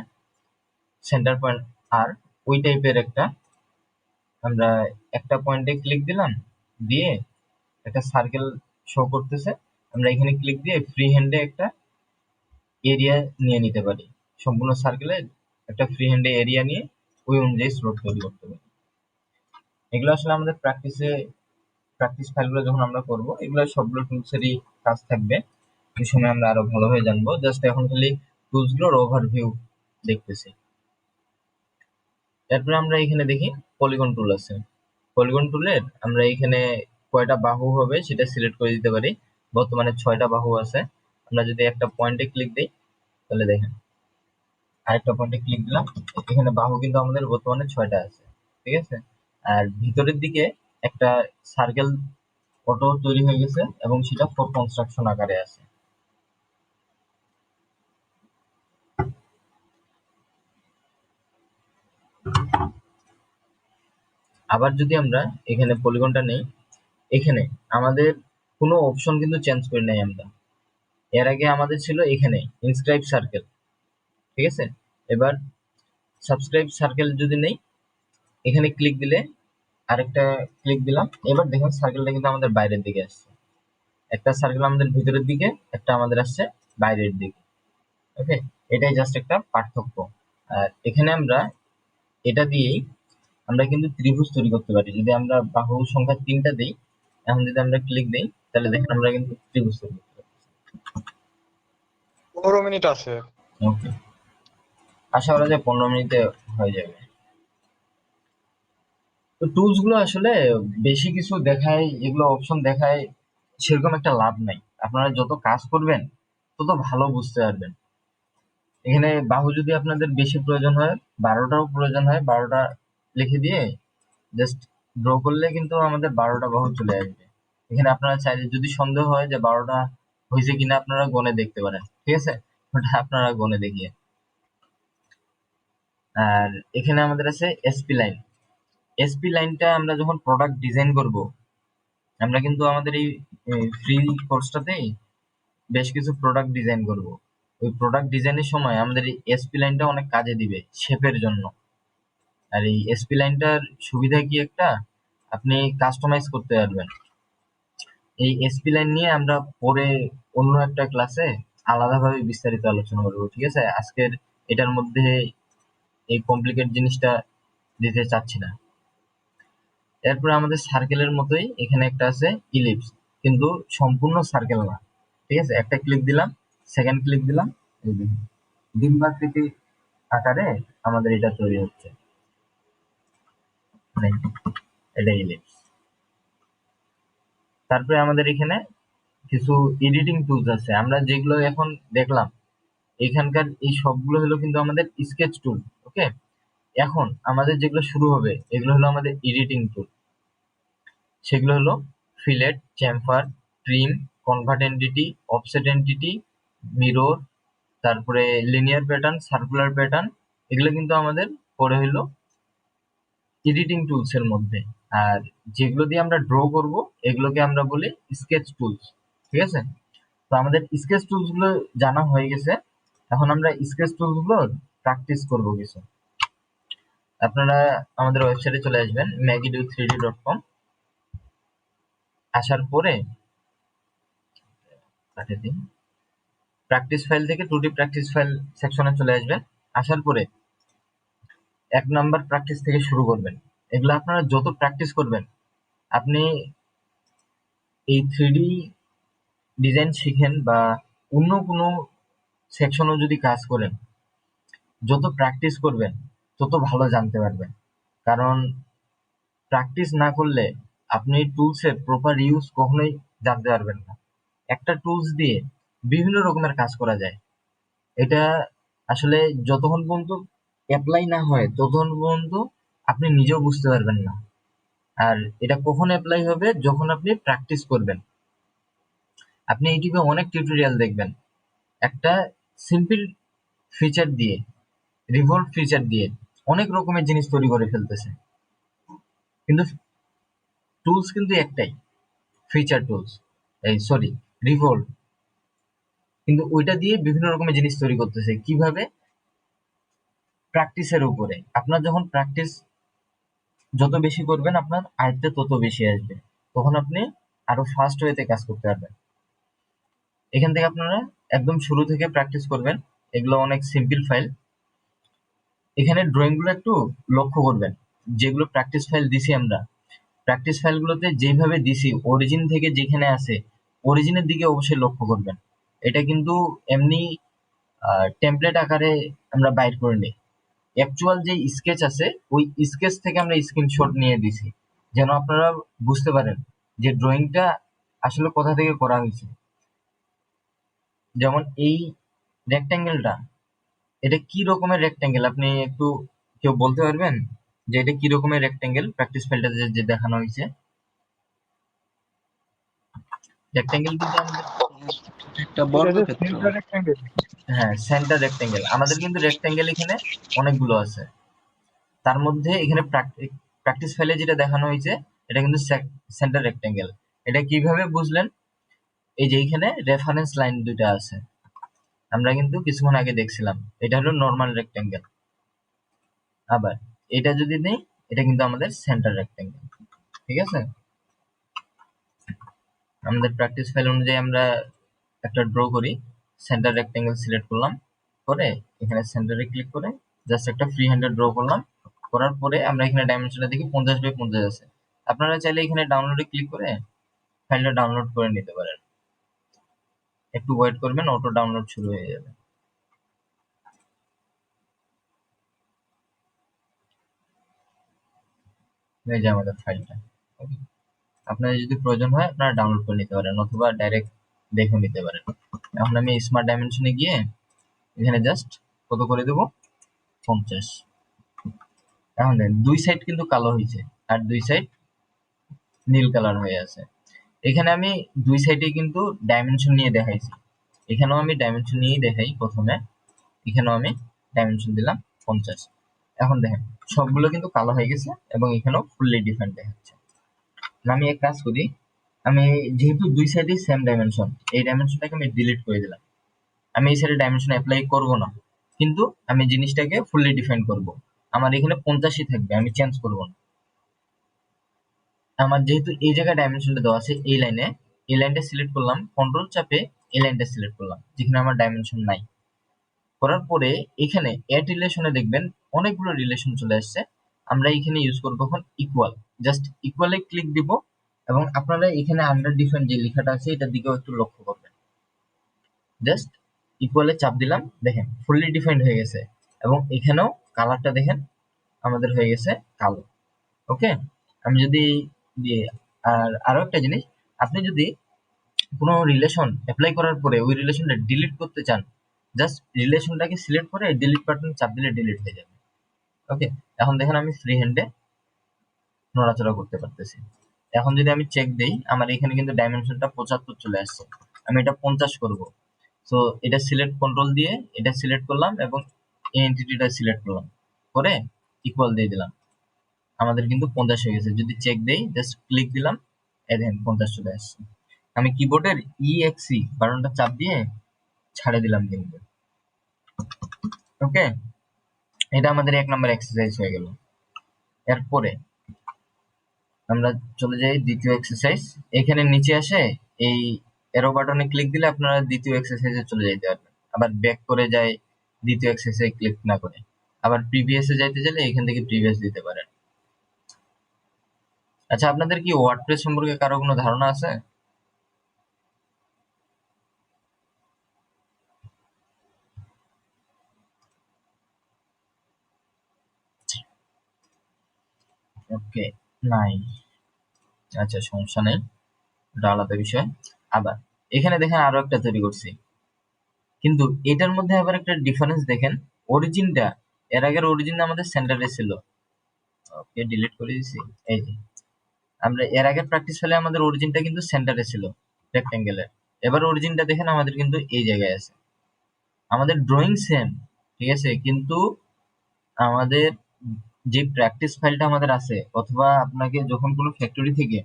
Speaker 1: সেন্টার পয়েন্ট আর্ক ওই টাইপের একটা, আমরা একটা পয়েন্টে ক্লিক দিলাম, দিয়ে একটা সার্কেল শো করতেছে, আমরা এখানে ক্লিক দিয়ে ফ্রি হ্যান্ডে একটা এরিয়া নিয়ে নিতে পারি। সম্পূর্ণ সার্কেলে একটা ফ্রি হ্যান্ডে এরিয়া নিয়ে ওই অনুযায়ী স্লোট তৈরি করতে পারি। এগুলো আসলে আমাদের প্র্যাকটিস ফাইলগুলো যখন আমরা করব, এগুলো সবগুলো টুলসেরই কাজ থাকবে, এই সময় আমরা আরো ভালোভাবে জানবো। জাস্ট এখন খালি টুলসগুলোর ওভারভিউ দেখতেছি। এরপরে আমরা এখানে দেখি পলিগন টুল আছে। পলিগন টুলের আমরা এখানে কয়টা বাহু হবে সেটা সিলেক্ট করে দিতে পারি। বর্তমানে 6টা বাহু আছে। আমরা যদি একটা পয়েন্টে ক্লিক দিই তাহলে দেখেন, আরেকটা পয়েন্টে ক্লিক দিলাম, এখানে বাহু কিন্তু আমাদের বর্তমানে 6টা আছে, ঠিক আছে। আর ভিতরের দিকে একটা সার্কেল অটো তৈরি হয়ে গেছে এবং সেটা ফোর কনস্ট্রাকশন আকারে আছে। আবার যদি আমরা এখানে পলিগনটা নেই, এখানে আমাদের কোনো অপশন কিন্তু চেঞ্জ করি নাই আমরা। এর আগে আমাদের ছিল এখানে ইনস্ক্রাইব সার্কেল, ঠিক আছে। এবার সাবস্ক্রাইব সার্কেল যদি নেই, এখানে ক্লিক দিলে আরেকটা ক্লিক দিলাম, এবার দেখুন সার্কেলটা কিন্তু আমাদের বাইরের দিকে আসছে। একটা সার্কেল আমাদের ভিতরের দিকে, একটা আমাদের আসছে বাইরের দিকে। ওকে, এটাই জাস্ট একটা পার্থক্য। আর এখানে আমরা এটা দিয়েই আমরা কিন্তু ত্রিভুজ তৈরি করতে পারি। যদি আমরা বাহু সংখ্যা 3টা দিই, এখন যদি আমরা ক্লিক দিই তাহলে দেখেন আমরা কিন্তু ত্রিভুজ তৈরি করতে পারি।
Speaker 7: 15 মিনিট আছে।
Speaker 1: ওকে, আশা করা যায় 15 মিনিটে হয়ে যাবে। তো টুলস গুলো আসলে বেশি কিছু দেখায়, এগুলো অপশন দেখায় সেরকম একটা লাভ নাই। আপনারা যত কাজ করবেন তত ভালো বুঝতে পারবেন। এখানে বাহু যদি আপনাদের বেশি প্রয়োজন হয়, 12টাও প্রয়োজন হয়, 12টা লিখে দিয়ে জাস্ট ড্র করলে কিন্তু আমাদের 12টা বাহু চলে আসবে। এখানে আপনারা চাইলে যদি সন্দেহ হয় যে 12টা হয়েছে কিনা, আপনারা গণে দেখতে পারেন, ঠিক আছে, ওটা আপনারা গণে দেখিয়ে। আর এখানে আমাদের আছে এসপি লাইন। এসপি লাইনটা আমরা যখন প্রোডাক্ট ডিজাইন করব, আমরা কিন্তু আমাদের এই ফ্রি কোর্সটাতেই বেশ কিছু প্রোডাক্ট ডিজাইন করব। ওই প্রোডাক্ট ডিজাইনের সময় আমাদের এই এসপি লাইনটা অনেক কাজে দিবে শেপের জন্য। আর এই এসপি লাইনটার সুবিধা কি একটা, আপনি কাস্টমাইজ করতে পারবেন। এই এসপি লাইন নিয়ে আমরা পরে অন্য একটা ক্লাসে আলাদাভাবে বিস্তারিত আলোচনা করবো, ঠিক আছে। আজকের এটার মধ্যে এই কমপ্লিকেট জিনিসটা দিতে চাচ্ছি না। এরপরে আমাদের সার্কেলের মতোই এখানে একটা আছে ইলিপস, কিন্তু সম্পূর্ণ সার্কেল না, ঠিক আছে। একটা ক্লিক দিলাম, সেকেন্ড ক্লিক দিলাম, এই দেখুন ডিম্বাকৃতি আকারে আমাদের এটা তৈরি হচ্ছে, মানে এটা ইলিপস। তারপরে আমাদের এখানে কিছু এডিটিং টুলস আছে, আমরা যেগুলো এখন দেখলাম এখানকার এই সবগুলো হলো কিন্তু আমাদের স্কেচ টুল। ওকে, এখন আমাদের যেগুলো শুরু হবে এগুলো হলো আমাদের এডিটিং টুল। সেগুলো হলো fillet, chamfer, trim, convert entity, offset entity, mirror, তারপরে লিনিয়ার প্যাটার্ন, সার্কুলার প্যাটার্ন। এগুলো কিন্তু আমাদের পরে হলো এডিটিং টুলস এর মধ্যে। আর যেগুলো দিয়ে আমরা ড্র করব এগুলোকে আমরা বলি স্কেচ টুলস, ঠিক আছে। তো আমাদের স্কেচ টুলস গুলো জানা হয়ে গেছে, এখন আমরা স্কেচ টুলস গুলো প্র্যাকটিস করব কিছু। আপনারা আমাদের ওয়েবসাইটে চলে আসবেন magido3d.com। আসার পরে পাঠিয়ে দিন, প্র্যাকটিস ফাইল থেকে 2D প্র্যাকটিস ফাইল সেকশনে চলে আসবেন। আসার পরে 1 নাম্বার প্র্যাকটিস থেকে শুরু করবেন। এগুলো আপনারা যত প্র্যাকটিস করবেন, আপনি এই 3D ডিজাইন শিখেন বা অন্য কোনো সেকশনেও যদি কাজ করেন, যত প্র্যাকটিস করবেন তত ভালো জানতে পারবেন। কারণ প্র্যাকটিস না করলে আপনি টুলসের প্রপার ইউজ কখনোই জানতে পারবেন না। একটা টুলস দিয়ে বিভিন্ন রকমের কাজ করা যায়। এটা আসলে যতক্ষণ পর্যন্ত অ্যাপ্লাই না হয় ততক্ষণ পর্যন্ত আপনি নিজেও বুঝতে পারবেন না। আর এটা কখন অ্যাপ্লাই হবে? যখন আপনি প্র্যাকটিস করবেন। আপনি ইউটিউবে অনেক টিউটোরিয়াল দেখবেন, একটা সিম্পল ফিচার দিয়ে, রিভলভ ফিচার দিয়ে অনেক রকমের জিনিস তৈরি করে ফেলতেছে, কিন্তু টুলস কিন্তু একটাই, ফিচার টুলস, এই সরি রিভলভ, কিন্তু ওইটা দিয়ে বিভিন্ন রকমের জিনিস তৈরি করতেছে। কিভাবে? প্র্যাকটিসের উপরে। আপনার যখন প্র্যাকটিস যত বেশি করবেন আপনার আয়ত্তে তত বেশি আসবে, তখন আপনি আরো ফাস্ট ওয়েতে কাজ করতে পারবেন। এখান থেকে আপনারা একদম শুরু থেকে প্র্যাকটিস করবেন। এগুলো অনেক সিম্পল ফাইল। এখানে ড্রয়িং গুলো একটু লক্ষ্য করবেন। যেগুলো প্র্যাকটিস ফাইল দিছি আমরা, প্র্যাকটিস ফাইলগুলোতে যেভাবে দিছি অরিজিন থেকে যেখানে আছে অরিজিনের দিকে অবশ্যই লক্ষ্য করবেন। এটা কিন্তু এমনি টেমপ্লেট আকারে আমরা বাইর করে নিই। অ্যাকচুয়াল যে স্কেচ আছে ওই স্কেচ থেকে আমরা স্ক্রিনশট নিয়ে দিছি, যেন আপনারা বুঝতে পারেন যে ড্রয়িংটা আসলে কোথা থেকে করা হয়েছে। যেমন এই রেক্ট্যাঙ্গেলটা, এটা কি রকমের রেক্ট্যাঙ্গেল? আপনি একটু কেউ বলতে পারবেন যে এটা কি রকমের রেক্ট্যাঙ্গেল? প্র্যাকটিস ফাইলটা যে দেখানো হয়েছে রেক্ট্যাঙ্গেল কিন্তু আমাদের,
Speaker 2: একটা
Speaker 4: এটা যে
Speaker 2: বর্গক্ষেত্র।
Speaker 4: Centre rectangle.
Speaker 1: হ্যাঁ সেন্টার রেক্ট্যাঙ্গেল। আমাদের কিন্তু রেক্ট্যাঙ্গেল এখানে অনেকগুলো আছে। তার মধ্যে এখানে প্র্যাকটিস ফাইলে যেটা দেখানো হয়েছে এটা কিন্তু সেন্টার রেক্ট্যাঙ্গেল। এটা কিভাবে বুঝলেন? এই যে এখানে রেফারেন্স লাইন দুইটা আছে, আমরা কিন্তু কিছুক্ষণ আগে দেখছিলাম। এটা হলো নর্মাল রেক্ট্যাঙ্গেল। আবার এটা যদি নেই, এটা কিন্তু আমাদের সেন্টার রেক্ট্যাঙ্গেল। ঠিক আছে? আমাদের প্র্যাকটিস ফাইল অনুযায়ী আমরা একটা ড্র করি। সেন্টার রেক্ট্যাঙ্গেল সিলেক্ট করলাম, করে এখানে সেন্টারে ক্লিক করে জাস্ট একটা ফ্রি হ্যান্ডে ড্র করলাম। করার পরে আমরা এখানে ডাইমেনশনটা দেখি 50/50 আছে। আপনারা চাইলে এখানে ডাউনলোডে ক্লিক করে ফাইলটা ডাউনলোড করে নিতে পারেন। একটু ওয়েট করবেন, অটো ডাউনলোড শুরু হয়ে যাবে। এই যে আমাদের ফাইলটা। ওকে, আপনার যদি প্রয়োজন হয় আপনারা ডাউনলোড করে নিতে পারেন অথবা ডাইরেক্ট দেখে নিতে পারেন। এখন আমি স্মার্ট ডাইমেনশনে গিয়ে এখানে জাস্ট কত করে দেবো? 50। এখন দেখেন দুই সাইড কিন্তু কালো হয়েছে আর দুই সাইড নীল কালার হয়ে আছে। এখানে আমি দুই সাইডে কিন্তু ডাইমেনশন নিয়ে দেখাইছি। এখানেও আমি ডাইমেনশন নিয়েই দেখাই। প্রথমে এখানেও আমি ডাইমেনশন দিলাম 50। এখন দেখেন সবগুলো কিন্তু কালো হয়ে গেছে এবং এখানেও ফুললি ডিফারেন্ট দেখাচ্ছে। আমি এক কাজ করি, আমি যেহেতু দুই সাইডে সেম ডাইমেনশন, এই ডাইমেনশনটাকে আমি ডিলিট করে দিলাম। আমি এই সাইডে ডাইমেনশন অ্যাপ্লাই করব না, কিন্তু আমি জিনিসটাকে ফুললি ডিফাইন করব। আমার এখানে 50ই থাকবে, আমি চেঞ্জ করব না। আমার যেহেতু এই জায়গায় ডাইমেনশনটা দেওয়া আছে এই লাইনে, এই লাইনটা সিলেক্ট করলাম, কন্ট্রোল চাপে এই লাইনটা সিলেক্ট করলাম যেখানে আমার ডাইমেনশন নাই। করার পরে এখানে অ্যাড রিলেশনে দেখবেন অনেকগুলো রিলেশন চলে আসছে। আমরা এখানে ইউজ করবো এখন ইকুয়াল। জাস্ট ইকুয়ালে ক্লিক দিব এবং আপনারা এখানে আন্ডার ডিফাইন যে লেখাটা আছে এটার দিকেও একটু লক্ষ্য করবেন। জাস্ট ইকুয়ালে চাপ দিলাম, দেখেন ফুললি ডিফাইন্ড হয়ে গেছে এবং এখানেও কালারটা দেখেন আমাদের হয়ে গেছে কালো। ওকে, আমি যদি দিয়ে আর আরো একটা জিনিস, আপনি যদি কোনো রিলেশন অ্যাপ্লাই করার পরে ওই রিলেশনটা ডিলিট করতে চান, জাস্ট রিলেশনটাকে সিলেক্ট করে ডিলিট বাটন চাপ দিলে ডিলিট হয়ে যাবে। ওকে, এখন দেখেন আমি ফ্রি হ্যান্ডে নড়াচড়া করতে পারতেছি। এখন যদি আমি চেক দেই, আমার এখানে কিন্তু ডাইমেনশনটা 75 চলে আসছে। আমি এটা 50 করব। সো এটা সিলেক্ট, কন্ট্রোল দিয়ে এটা সিলেক্ট করলাম এবং এই এন্টিটিটা সিলেক্ট করলাম, করে ইকুয়াল দিয়ে দিলাম। আমাদের কিন্তু 50 হয়ে গেছে। যদি চেক দেই, জাস্ট ক্লিক দিলাম, এই দেখেন 50 চলে আসছে। আমি কিবোর্ডের EXE বাটনটা চাপ দিয়ে ছাড়ে দিলাম কিন্তু। ওকে, এটা আমাদের 1 নম্বর এক্সারসাইজ হয়ে গেল। এরপরে আমরা চলে যাই দ্বিতীয় এক্সারসাইজ। এখানে নিচে আসে এই এরো বাটনে ক্লিক দিলে আপনারা দ্বিতীয় এক্সারসাইজে চলে যেতে পারবেন। আবার ব্যাক করে যায় দ্বিতীয় এক্সারসাইজে ক্লিক না করে। আবার প্রিভিয়াসে যাইতে চাইলে এখান থেকে প্রিভিয়াস দিতে পারেন। আচ্ছা, আপনাদের কি ওয়ার্ডপ্রেস সম্পর্কে কারো কোনো ধারণা আছে? ওকে, নাই। আচ্ছা, সমস্যা নেই, এটা আলাদা বিষয়। আবার এখানে দেখেন আরো একটা তৈরি করছি, কিন্তু এটার মধ্যে আবার একটা ডিফারেন্স দেখেন। অরিজিনটা, এর আগের অরিজিন আমাদের সেন্টারে ছিল। ওকে, ডিলিট করে দিছি। এই যে আমরা এর আগের প্র্যাকটিস ফেলে আমাদের অরিজিনটা কিন্তু সেন্টারে ছিল, রেক্টেঙ্গেলের। এবার অরিজিনটা দেখেন আমাদের কিন্তু এই জায়গায় আছে। আমাদের ড্রয়িং সেম, ঠিক আছে, কিন্তু আমাদের যে প্র্যাকটিস ফাইলটা আমাদের আছে, অথবা আপনাকে যখন কোনো ফ্যাক্টরি থেকে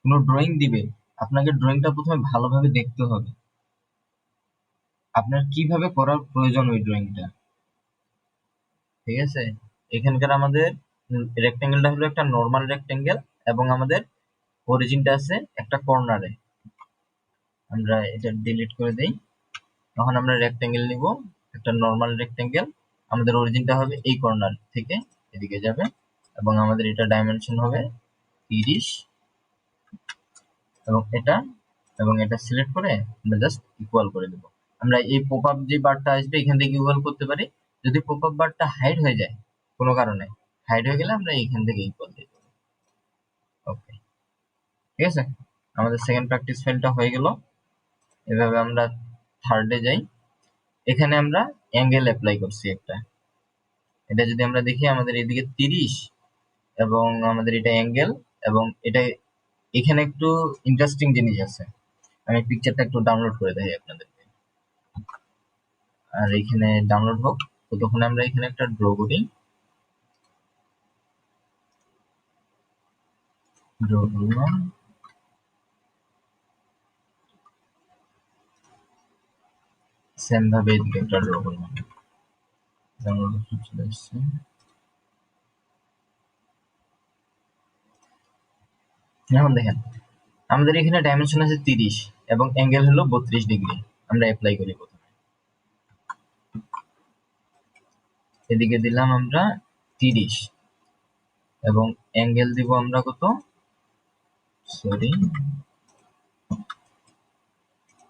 Speaker 1: কোনো ড্রয়িং দিবে, আপনাকে ড্রয়িংটা প্রথমে ভালোভাবে দেখতে হবে, আপনার কিভাবে করার প্রয়োজন ওই ড্রয়িংটা, ঠিক আছে। এখানকার আমাদের রেক্টেঙ্গেলটা হলো একটা নর্মাল রেক্টেঙ্গেল, এবং আমাদের অরিজিনটা আছে একটা কর্নারে। আমরা এটা ডিলিট করে দেই। তখন আমরা রেক্টেঙ্গেল নিব, একটা নর্মাল রেক্টেঙ্গেল। আমাদের অরিজিনটা হবে এই কর্নার থেকে এদিকে যাবে, এবং আমাদের এটা ডাইমেনশন হবে 30, এবং এটা সিলেক্ট করে আমরা জাস্ট ইকুয়াল করে দেব। আমরা এই পপ আপ যে বারটা আসবে এখান থেকে ইকুয়াল করতে পারি। যদি পপ আপ বারটা হাইড হয়ে যায় কোনো কারণে, হাইড হয়ে গেলে আমরা এখান থেকে ইকুয়াল দিয়ে দেবো। ওকে, ঠিক আছে, আমাদের সেকেন্ড প্র্যাকটিস ফাইলটা হয়ে গেল। এভাবে আমরা থার্ডে যাই। এখানে আমরা অ্যাঙ্গেল অ্যাপ্লাই করছি একটা। এটা যদি আমরা দেখি, আমাদের এদিকে 30, এবং আমাদের এটা অ্যাঙ্গেল, এবং এটা এখানে একটু ইন্টারেস্টিং জিনিস আছে। আমি পিকচারটা একটু ডাউনলোড করে দেখাই আপনাদেরকে। আর এখানে ডাউনলোড হোক, ততক্ষণ আমরা এখানে একটা ড্র করি। ড্র করলাম, সেম ভাবে এদিকে একটা ড্র করলাম। ডাউনলোড চলে আসছে। এখন দেখেন আমাদের এখানে ডাইমেনশন আছে 30, এবং অ্যাঙ্গেল হলো 32 ডিগ্রি। আমরা অ্যাপ্লাই করি প্রথমে, এদিকে দিলাম আমরা 30, এবং অ্যাঙ্গেল দিব আমরা কত, সরি,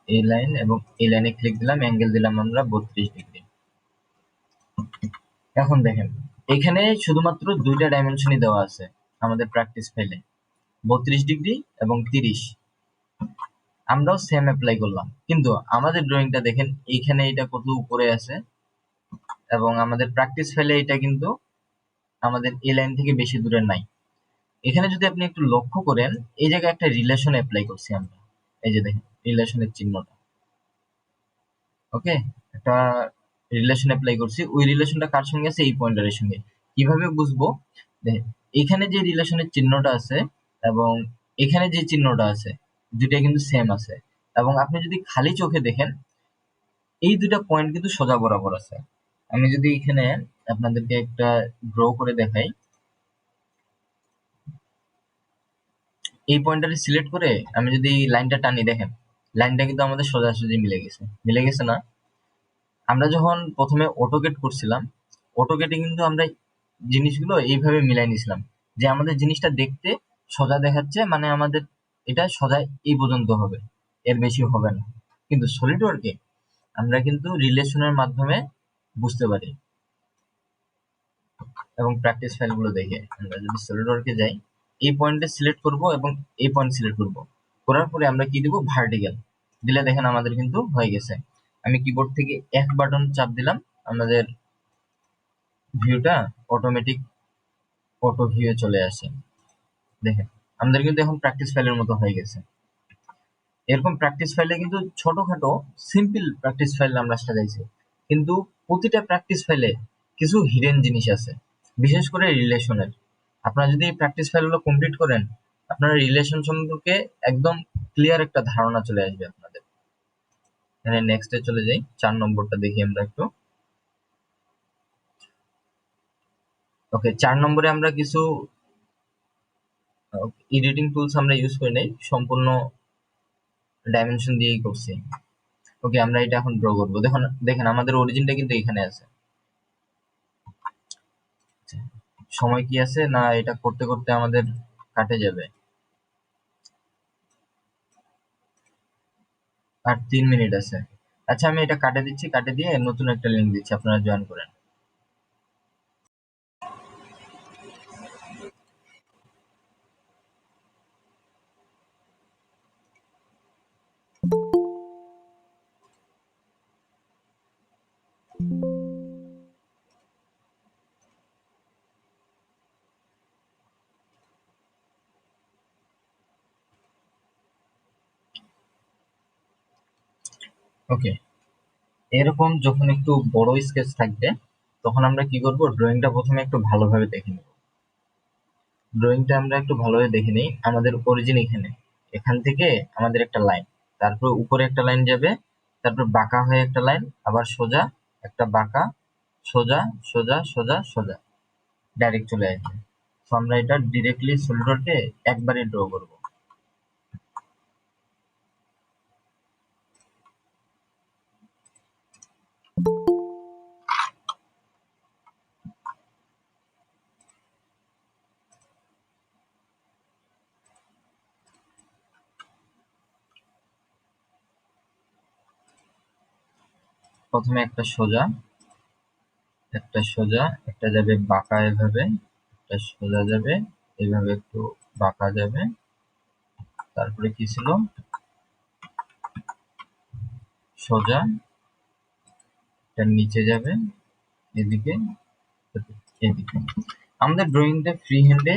Speaker 1: এই লাইন, এবং এই লাইনে ক্লিক দিলাম, অ্যাঙ্গেল দিলাম আমরা 32 ডিগ্রি। এখন দেখেন এখানে শুধুমাত্র দুইটা ডাইমেনশনই দেওয়া আছে আমাদের প্র্যাকটিস ফাইলে, 32 ডিগ্রি এবং 30। আমরাও সেম অ্যাপ্লাই করলাম, কিন্তু আমাদের ড্রয়িংটা দেখেন এইখানে এটা কত উপরে আছে, এবং আমাদের প্র্যাকটিস ফাইলে এটা কিন্তু আমাদের এই লাইন থেকে বেশি দূরে নাই। এখানে যদি আপনি একটু লক্ষ্য করেন, এই জায়গায় একটা রিলেশন অ্যাপ্লাই করছি আমরা। এই যে দেখেন রিলেশনের চিহ্নটা, ওকে, একটা রিলেশন অ্যাপ্লাই করছি। ওই রিলেশনটা কার সঙ্গে আছে? এই পয়েন্টারের সঙ্গে। কিভাবে বুঝবো? দেখেন এখানে যে রিলেশনের চিহ্নটা আছে এবং এখানে যে চিহ্নটা আছে, দুইটা কিন্তু সেম আছে। এবং আপনি যদি খালি চোখে দেখেন, এই দুইটা পয়েন্ট কিন্তু সোজা বরাবর আছে। আমি যদি এখানে আপনাদেরকে একটা ড্র করে দেখাই, এই পয়েন্টটাকে সিলেক্ট করে আমি যদি লাইনটা টানি, দেখেন লাইনটা কিন্তু আমাদের সোজাসুজি মিলে গেছে না? আমরা যখন প্রথমে অটোকেট করছিলাম, অটোকেটে কিন্তু আমরা জিনিসগুলো এইভাবে মিলাই নিছিলাম যে আমাদের জিনিসটা দেখতে সোজা দেখাচ্ছে, মানে আমাদের এটা সোজা এই পর্যন্ত হবে, এর বেশি হবে না। কিন্তু সলিড ওয়ার্কে আমরা কিন্তু রিলেশনের মাধ্যমে বুঝতে পারি। এবং প্র্যাকটিস ফাইলগুলো দেখে আমরা যদি সলিড ওয়ার্কে যাই, এই পয়েন্টে সিলেক্ট করব এবং এই পয়েন্ট সিলেক্ট করব, করার পরে আমরা কি দিব, ভার্টিক্যাল দিলে দেখেন আমাদের কিন্তু হয়ে গেছে। আমি কিবোর্ড থেকে F বাটন চাপ দিলাম, আমাদের ভিউটা অটোমেটিক অটো ভিউয়ে চলে আসে। দেখেন আমাদের কিন্তু এখন প্র্যাকটিস ফাইলের মতো হয়ে গেছে। এরকম প্র্যাকটিস ফাইলে কিন্তু ছোটখাটো সিম্পল প্র্যাকটিস ফাইল আমরা সাজাইছি, কিন্তু প্রতিটা প্র্যাকটিস ফাইলে কিছু হিডেন জিনিস আছে, বিশেষ করে রিলেশনের। আপনারা যদি এই প্র্যাকটিস ফাইলগুলো কমপ্লিট করেন, আপনারা রিলেশন সম্পর্কে একদম ক্লিয়ার একটা ধারণা চলে আসবে আপনাদের। এখানে নেক্সটে চলে যাই, 4 নম্বরটা দেখি আমরা একটু। ওকে, 4 নম্বরে আমরা কিছু এডিটিং টুলস আমরা ইউজ করি নাই, সম্পূর্ণ ডাইমেনশন দিয়েই করছি। ওকে, আমরা এটা এখন ড্র করবো। দেখুন দেখেন আমাদের অরিজিনটা কিন্তু এখানে আছে। আচ্ছা, সময় কি আছে না, এটা করতে করতে আমাদের কাটে যাবে। আর 3 মিনিট আছে। আচ্ছা, আমি এটা কাটে দিচ্ছি, কাটে দিয়ে নতুন একটা লিঙ্ক দিচ্ছি, আপনারা জয়েন করেন। ওকে, এরকম যখন একটু বড় স্কেচ থাকবে তখন আমরা কি করব, ড্রয়িংটা প্রথমে একটু ভালোভাবে দেখে নেব। ড্রয়িংটা আমরা একটু ভালোভাবে দেখে নিই। আমাদের অরিজিন এখানে, এখান থেকে আমাদের একটা লাইন, তারপর উপরে একটা লাইন যাবে, তারপর বাঁকা হয়ে একটা লাইন, আবার সোজা একটা বাঁকা, সোজা সোজা সোজা সোজা ডাইরেক্ট চলে আসবে। তো আমরা এটা ডিরেক্টলি সলিডওয়ার্কে একবারে ড্র করব। প্রথমে একটা সোজা, একটা সোজা, একটা যাবে বাঁকা এভাবে, একটা সোজা যাবে, এইভাবে একটু বাঁকা যাবে, তারপরে কি ছিল, সোজা, এটা নিচে যাবে এদিকে, এদিকে। আমাদের ড্রয়িংটা ফ্রি হ্যান্ডে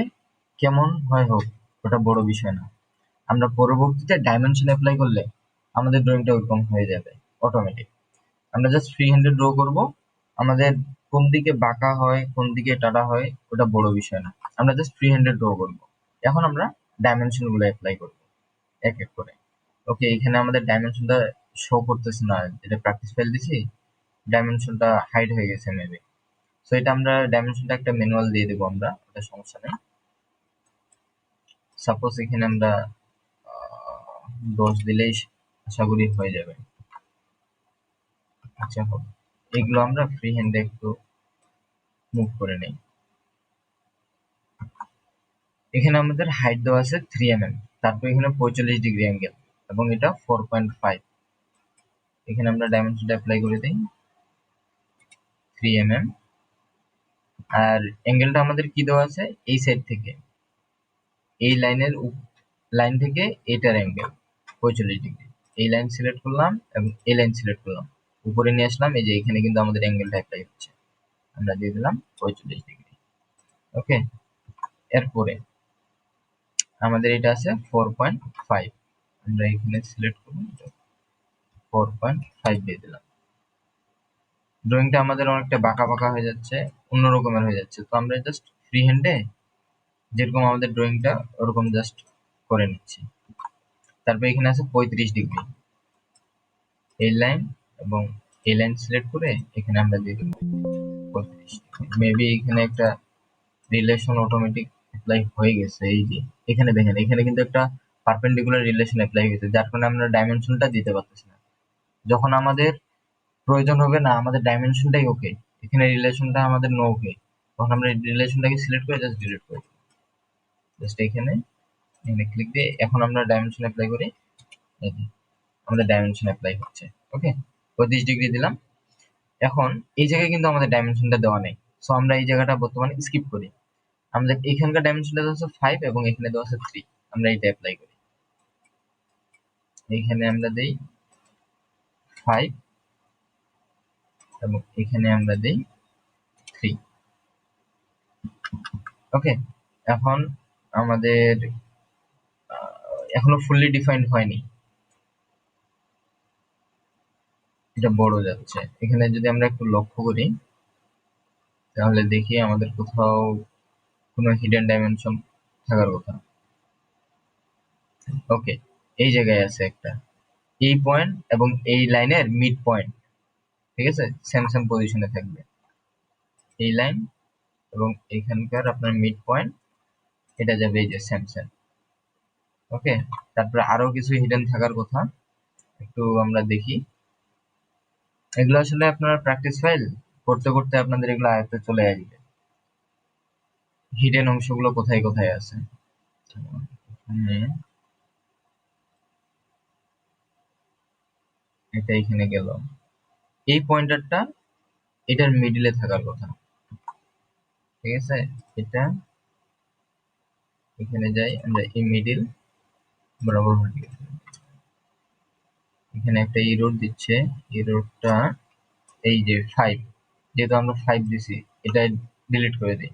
Speaker 1: কেমন হয় হোক ওটা বড় বিষয় না, আমরা পরবর্তীতে ডাইমেনশন অ্যাপ্লাই করলে আমাদের ড্রয়িংটা ওরকম হয়ে যাবে অটোমেটিক। আমরা জাস্ট ফ্রি হ্যান্ডে ড্র করব, আমাদের কোন দিকে বাঁকা হয় কোন দিকে টাটা হয় ওটা বড় বিষয় না, আমরা জাস্ট ফ্রি হ্যান্ডে ড্র করব। এখন আমরা ডাইমেনশন গুলো অ্যাপ্লাই করব এক এক করে। ওকে, এখানে আমাদের ডাইমেনশনটা শো করতেছে না, যেটা প্র্যাকটিস ফাইল দিছি ডাইমেনশনটা হাইড হয়ে গেছে মেবি। সো এটা আমরা ডাইমেনশনটা একটা ম্যানুয়াল দিয়ে দেবো আমরা, ওটা সমস্যা নেই। সাপোজ এখানে আমরা 10 দিলেই আশা করি হয়ে যাবে। আচ্ছা হোক, এগুলো আমরা ফ্রি হ্যান্ডে একটু মুভ করে নেই। এখানে আমাদের হাইট দেওয়া আছে 3 mm, তারপর এখানে 45 ডিগ্রি অ্যাঙ্গেল এবং এটা 4.5। এখানে আমরা ডাইমেনশনটা অ্যাপ্লাই করে দিই 3 mm। আর অ্যাঙ্গেলটা আমাদের কি দেওয়া আছে, এই সাইড থেকে এই লাইন থেকে এটার অ্যাঙ্গেল 45 ডিগ্রি। এই লাইন সিলেক্ট করলাম এবং এই লাইন সিলেক্ট করলাম, উপরে নিয়ে আসলাম, এই যে এখানে কিন্তু আমাদের অ্যাঙ্গেলটা অ্যাপ্লাই হচ্ছে, আমরা দিয়ে দিলাম 45 ডিগ্রি। ওকে, এরপরে আমাদের এটা আছে 4.5, আমরা এখানে সিলেক্ট করব 4.5 দিয়ে দিলাম। ড্রয়িংটা আমাদের অনেকটা বাঁকা বাঁকা হয়ে যাচ্ছে, অন্য রকমের হয়ে যাচ্ছে, তো আমরা জাস্ট ফ্রি হ্যান্ডে যেরকম আমাদের ড্রয়িংটা ওরকম জাস্ট করে নিচ্ছি। তারপর এখানে আছে 35 ডিগ্রি, এই লাইন এবং এই লাইন সিলেক্ট করে এখানে আমরা দিয়ে দেবো 35 ডিগ্রি। মেবি এখানে একটা রিলেশন অটোমেটিক অ্যাপ্লাই হয়ে গেছে, এই যে এখানে দেখেন, এখানে কিন্তু একটা পারপেন্ডিকুলার রিলেশন অ্যাপ্লাই হয়েছে, যার কারণে আমরা ডাইমেনশনটা দিতে পারতেছি না। যখন আমাদের প্রয়োজন হবে না, আমাদের ডাইমেনশনটাই ওকে, এখানে রিলেশনটা আমাদের নো ওকে, তখন আমরা রিলেশনটাকে সিলেক্ট করে জাস্ট ডিলিট করে দিই। জাস্ট এখানে এখানে ক্লিক দিয়ে এখন আমরা ডাইমেনশন অ্যাপ্লাই করি, এই যে আমাদের ডাইমেনশন অ্যাপ্লাই হচ্ছে। ওকে, 35 ডিগ্রি দিলাম। এখন এই জায়গায় কিন্তু আমাদের ডাইমেনশনটা দেওয়া নেই, সো আমরা এই জায়গাটা বর্তমানে স্কিপ করি। আমাদের এখানকার ডাইমেনশনটা দেওয়া আছে 5 এবং এখানে দেওয়া আছে 3, আমরা এটা অ্যাপ্লাই করি। এখানে আমরা দেই 5 এবং এখানে আমরা দেই 3। ওকে, এখন আমাদের এখনো ফুললি ডিফাইন্ড হয়নি, এটা বড় যাচ্ছে। এখানে যদি আমরা একটু লক্ষ্য করি তাহলে দেখি আমাদের কোথাও কোনো হিডেন ডাইমেনশন থাকার কথা। ওকে, এই জায়গায় আছে একটা, এই পয়েন্ট এবং এই লাইনের মিড পয়েন্ট, ঠিক আছে, সেম সেম পজিশনে থাকবে এই লাইন এবং এখানকার আপনার মিড পয়েন্ট, এটা যাবে এই যে সেম সেম। ওকে, তারপরে আরো কিছু হিডেন থাকার কথা, একটু আমরা দেখি। এগুলো আসলে আপনারা প্র্যাকটিস ফাইল করতে করতে আপনাদের এগুলো আয়ত্তে চলে আসবে, হিডেন অংশগুলো কোথায় কোথায় আছে। এটা এখানে গেল, এই পয়েন্টারটা এটার মিডিলে থাকার কথা, ঠিক আছে। এটা এখানে যাই আমরা, এই মিডিল বরাবর ভার্টিক্যাল, এখানে একটা ইরোড দিচ্ছে, ইরোডটা এই যে 5, যেহেতু আমরা 5 দিছি, এটা ডিলিট করে দিই।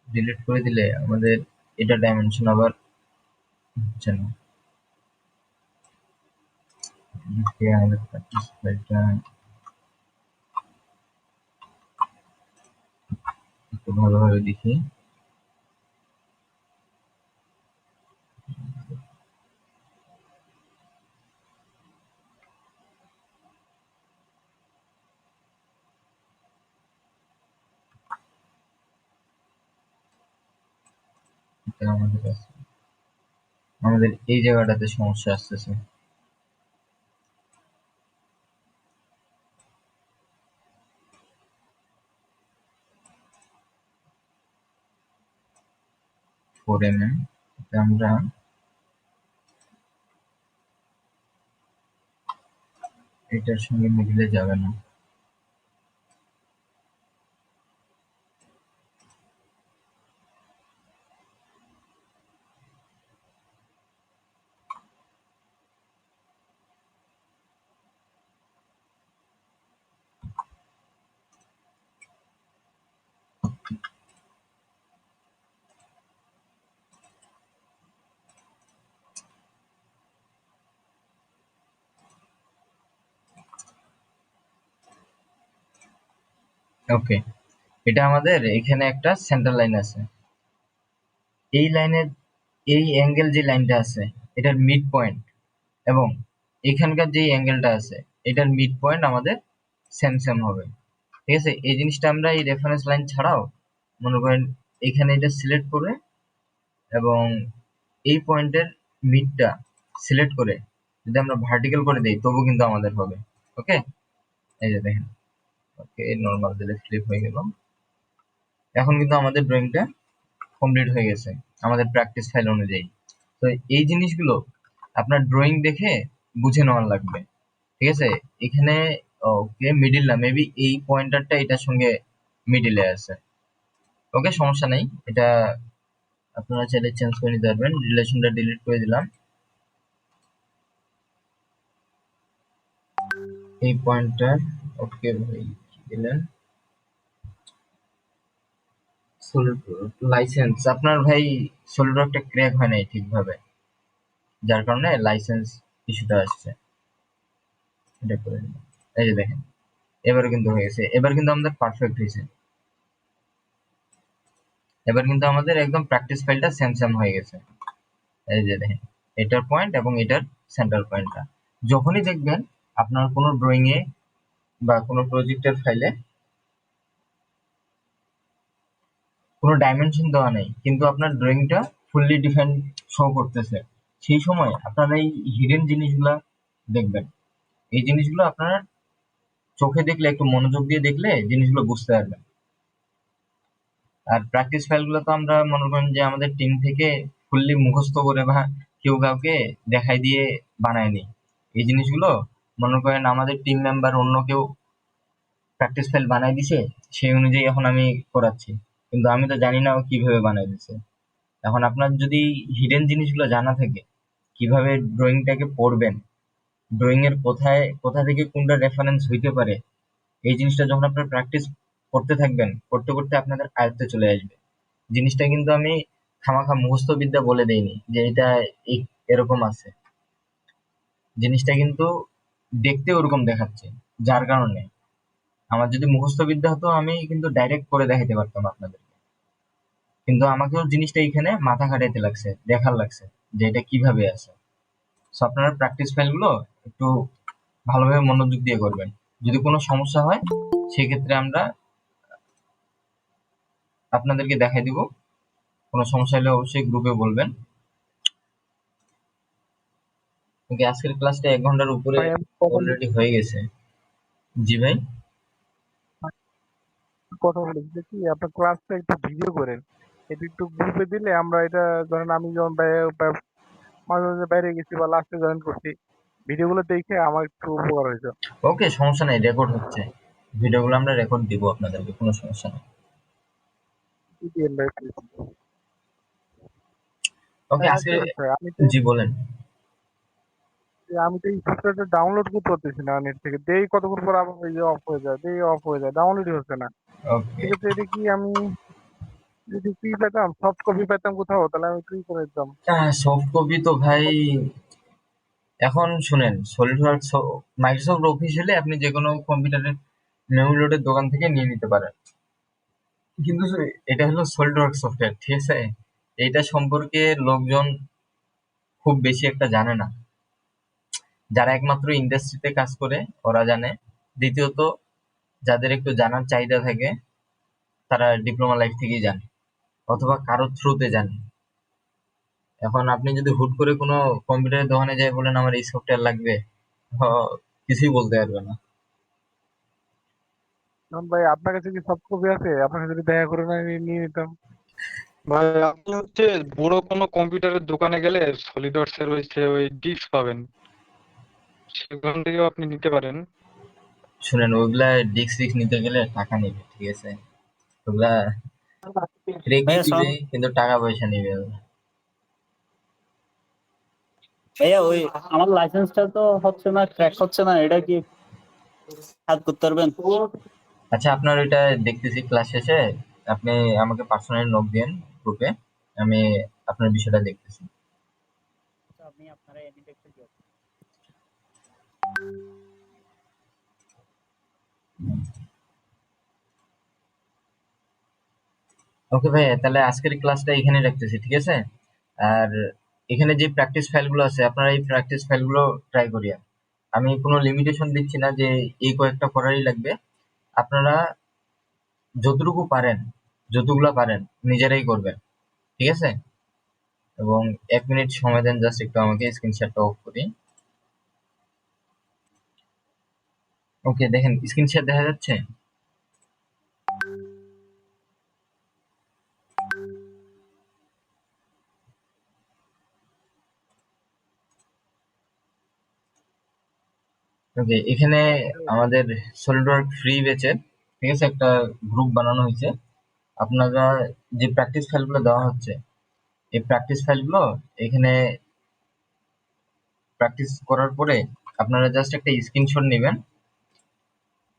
Speaker 1: ডিলিট করে দিলে আমাদের এটা ডাইমেনশন আবার হচ্ছে না। আমাদের প্র্যাকটিস ফাইলটা একটু ভালোভাবে দেখি। এটা আমাদের আছে, আমাদের এই জায়গাটাতে সমস্যা আসতেছে। এটা আমরা এটার সঙ্গে মিডিলে যাবে না। ওকে, এটা আমাদের এখানে একটা সেন্টার লাইন আছে, এই লাইনের এই অ্যাঙ্গেল যে লাইনটা আছে এটার মিড পয়েন্ট এবং এখানকার যে অ্যাঙ্গেলটা আছে এটার মিড পয়েন্ট আমাদের সেম সেম হবে, ঠিক আছে। এই জিনিসটা আমরা এই রেফারেন্স লাইন ছাড়াও মনে করেন এখানে এটা সিলেক্ট করে এবং এই পয়েন্টের মিডটা সিলেক্ট করে যদি আমরা ভার্টিক্যাল করে দিই তবু কিন্তু আমাদের হবে। ওকে, এই যে দেখেন, ওকে নর্মাল দিলে ফ্লিপ হয়ে গেল। এখন কিন্তু আমাদের ড্রয়িংটা কমপ্লিট হয়ে গেছে আমাদের প্র্যাকটিস ফাইল অনুযায়ী। তো এই জিনিসগুলো আপনার ড্রয়িং দেখে বুঝে নেওয়ার লাগবে, ঠিক আছে। এখানে ওকে মিডিল না, মেবি এই পয়েন্টারটা এটার সঙ্গে মিডিলে আছে। ওকে, সমস্যা নেই, এটা আপনারা চাইলে চেঞ্জ করে নিতে পারবেন। রিলেশনটা ডিলিট করে দিলাম, এই পয়েন্টার ওকে ভাই দিলেন। লাইসেন্স আপনার ভাই সলিডওয়ার্কটা ক্র্যাক হয় নাই ঠিকভাবে, যার কারণে লাইসেন্স ইস্যুটা আসছে। এটা করে দিলাম, এই যে দেখেন এবার কিন্তু হয়ে গেছে, এবার কিন্তু আমাদের পারফেক্ট হয়েছে। এবার কিন্তু আমাদের একদম প্র্যাকটিস ফাইলটা সেম সেম হয়ে গেছে। এই যে দেখেন এটার পয়েন্ট এবং এটার সেন্টার পয়েন্টটা, যখনই দেখবেন আপনার কোনো ড্রয়িং এ বা কোনো প্রজেক্টের ফাইলে কোনো ডাইমেনশন দেওয়া নেই কিন্তু আপনার ড্রয়িংটা ফুললি ডিফাইন শো করতেছে, সেই সময় আপনারা এই হিডেন জিনিসগুলা দেখবেন। এই জিনিসগুলো আপনারা চোখে দেখলে, একটু মনোযোগ দিয়ে দেখলে জিনিসগুলো বুঝতে পারবেন। আর প্র্যাকটিস ফাইলগুলো তো আমরা মনে করেন যে আমাদের টিম থেকে ফুললি মুখস্থ করে বা কেউ কাউকে দেখাই দিয়ে বানায় নি। এই জিনিসগুলো মনে করেন আমাদের টিম মেম্বার অন্য কেউ প্র্যাকটিস ফাইল বানাই দিছে, সেই অনুযায়ী এখন আমি করাচ্ছি, কিন্তু আমি তো জানি না ও কিভাবে বানাই দিছে। এখন আপনার যদি হিডেন জিনিসগুলো জানা থাকে, কিভাবে ড্রয়িংটাকে পড়বেন, ড্রয়িং এর কোথায় কোথা থেকে কোনটা রেফারেন্স হইতে পারে, এই জিনিসটা যখন আপনারা প্র্যাকটিস করতে থাকবেন, করতে করতে আপনাদের আয়ত্তে চলে আসবে। জিনিসটা কিন্তু আমি খামাখা মুখস্থ বিদ্যা বলে দেইনি যে এটা এরকম আছে, জিনিসটা কিন্তু দেখতে ওরকম দেখাচ্ছে, যার কারণে আমার যদি মুখস্থ বিদ্যা হতো আমি কিন্তু ডাইরেক্ট করে দেখাতে পারতাম আপনাদেরকে, কিন্তু আমাকেও জিনিসটা এখানে মাথা খাটাইতে লাগছে, দেখার লাগছে যে এটা কিভাবে আছে। সো আপনারা প্র্যাকটিস ফাইলগুলো একটু ভালোভাবে মনোযোগ দিয়ে করবেন। যদি কোনো সমস্যা হয় সেক্ষেত্রে আমরা আপনাদেরকে দেখাই দিব, কোনো সমস্যা হলে অবশ্যই গ্রুপে বলবেন। ওকে, আজকের ক্লাসটা 1 ঘন্টার উপরে
Speaker 4: ভাই আমি কথা
Speaker 1: অলরেডি হয়ে গেছে। জি ভাই।
Speaker 4: কথা বলেছি কি আপনার ক্লাসটা একটু ভিডিও করেন, এটা একটু গ্রুপে দিলে আমরা এটা, ধরেন আমি যখন মাঝে মাঝে বাইরে গেছি বা লাস্টে জয়েন করছি, ভিডিওগুলো দেখে আমার একটু উপকার হয়েছে।
Speaker 1: ওকে, সমস্যা নাই, রেকর্ড হচ্ছে। ভিডিওগুলো আমরা রেকর্ড দিব আপনাদেরকে, কোনো সমস্যা নেই।
Speaker 4: দিয়েন ভাই please।
Speaker 1: ওকে,
Speaker 4: ভাই
Speaker 1: আজকে
Speaker 4: আরেকটা বিষয়,
Speaker 1: জি বলেন।
Speaker 4: আমি তো এই সফটওয়্যারটা ডাউনলোড করতে পারতেছি না নেট থেকে, দেই কতক্ষণ পর আবার এই অফ হয়ে যায়, দেই অফ হয়ে যায়, ডাউনলোডই হচ্ছে না।
Speaker 1: ওকে,
Speaker 4: সেক্ষেত্রে এটা কি আমি যদি ফ্রি পেতাম, সফট কপি পেতাম কোথাও, তাহলে আমি ফ্রি করে দিতাম।
Speaker 1: সফট কপি তো ভাই এখন শুনেন, সলিডওয়ার্কস মাইক্রোসফট অফিস হলে আপনি যে কোনো কম্পিউটারের মেমোরি লোডের দোকান থেকে নিয়ে নিতে পারেন, কিন্তু এটা হলো সলিডওয়ার্কস সফটওয়্যার, ঠিক আছে? এইটা সম্পর্কে লোকজন খুব বেশি একটা জানে না। যারা একমাত্র ইন্ডাস্ট্রিতে কাজ করে ওরা জানে। দ্বিতীয়ত, যাদের একটু জানার চাহিদা থাকে তারা ডিপ্লোমা লাইফ থেকেই জানে, অথবা কারো থ্রুতে জানে। এখন আপনি যদি হুট করে কোনো কম্পিউটারের দোকানে যাই বলেন আমার এই সফটওয়্যার লাগবে, কিছুই বলতে পারবে না।
Speaker 4: এখন ভাই আপনার কাছে কি সফট কপি আছে? আপনার কাছে যদি দেখা করে না নিয়ে নিতাম।
Speaker 6: ভাই আপনি বড় কোনো কম্পিউটারের দোকানে গেলে সলিডওয়ার্কস এর ওই ডিস্ক পাবেন, সেখান থেকেও আপনি নিতে পারেন।
Speaker 1: শুনেন, ওইগুলা ডিস্ক টিস্ক নিতে গেলে টাকা নেবে, ঠিক আছে? ওগুলা রেখে
Speaker 7: ভাইয়া
Speaker 1: দিবে,
Speaker 7: সালাম।
Speaker 1: কিন্তু টাকা পয়সা নেবে ওরা।
Speaker 7: ভাইয়া ওই আমার লাইসেন্সটা তো হচ্ছে না, ট্র্যাক হচ্ছে না, এটা কি হেল্প করতে পারবেন?
Speaker 1: আচ্ছা, আপনার ওইটা দেখতেছি ক্লাস শেষে, আপনি আমাকে পার্সোনালি নক দিন গ্রুপে, আমি আপনার বিষয়টা দেখতেছি।
Speaker 7: আমি আপনারা এনে দেখতে দিও।
Speaker 1: ওকে ভাই, তাহলে আজকের ক্লাসটা এখানে রাখতেছি, ঠিক আছে? আর এখানে যে প্র্যাকটিস ফাইলগুলো আছে আপনারা এই প্র্যাকটিস ফাইলগুলো ট্রাই করিয়া। আমি কোনো লিমিটেশন দিচ্ছি না যে এই কয়েকটা করারই লাগবে। আপনারা যতটুকু পারেন, যতগুলা পারেন নিজেরাই করবেন, ঠিক আছে? এবং 1 মিনিট সময় দেন, জাস্ট একটু আমাকে স্ক্রিনশটটা অফ করি। ওকে, দেখেন স্ক্রিনশট দেখা যাচ্ছে? ওকে, এখানে আমাদের সলিডওয়ার্ক ফ্রি ব্যাচের, ঠিক আছে, একটা গ্রুপ বানানো হয়েছে। আপনারা যে প্র্যাকটিস ফাইলগুলো দেওয়া হচ্ছে, এই প্র্যাকটিস ফাইলগুলো এখানে প্র্যাকটিস করার পরে আপনারা জাস্ট একটা স্ক্রিনশট নেবেন।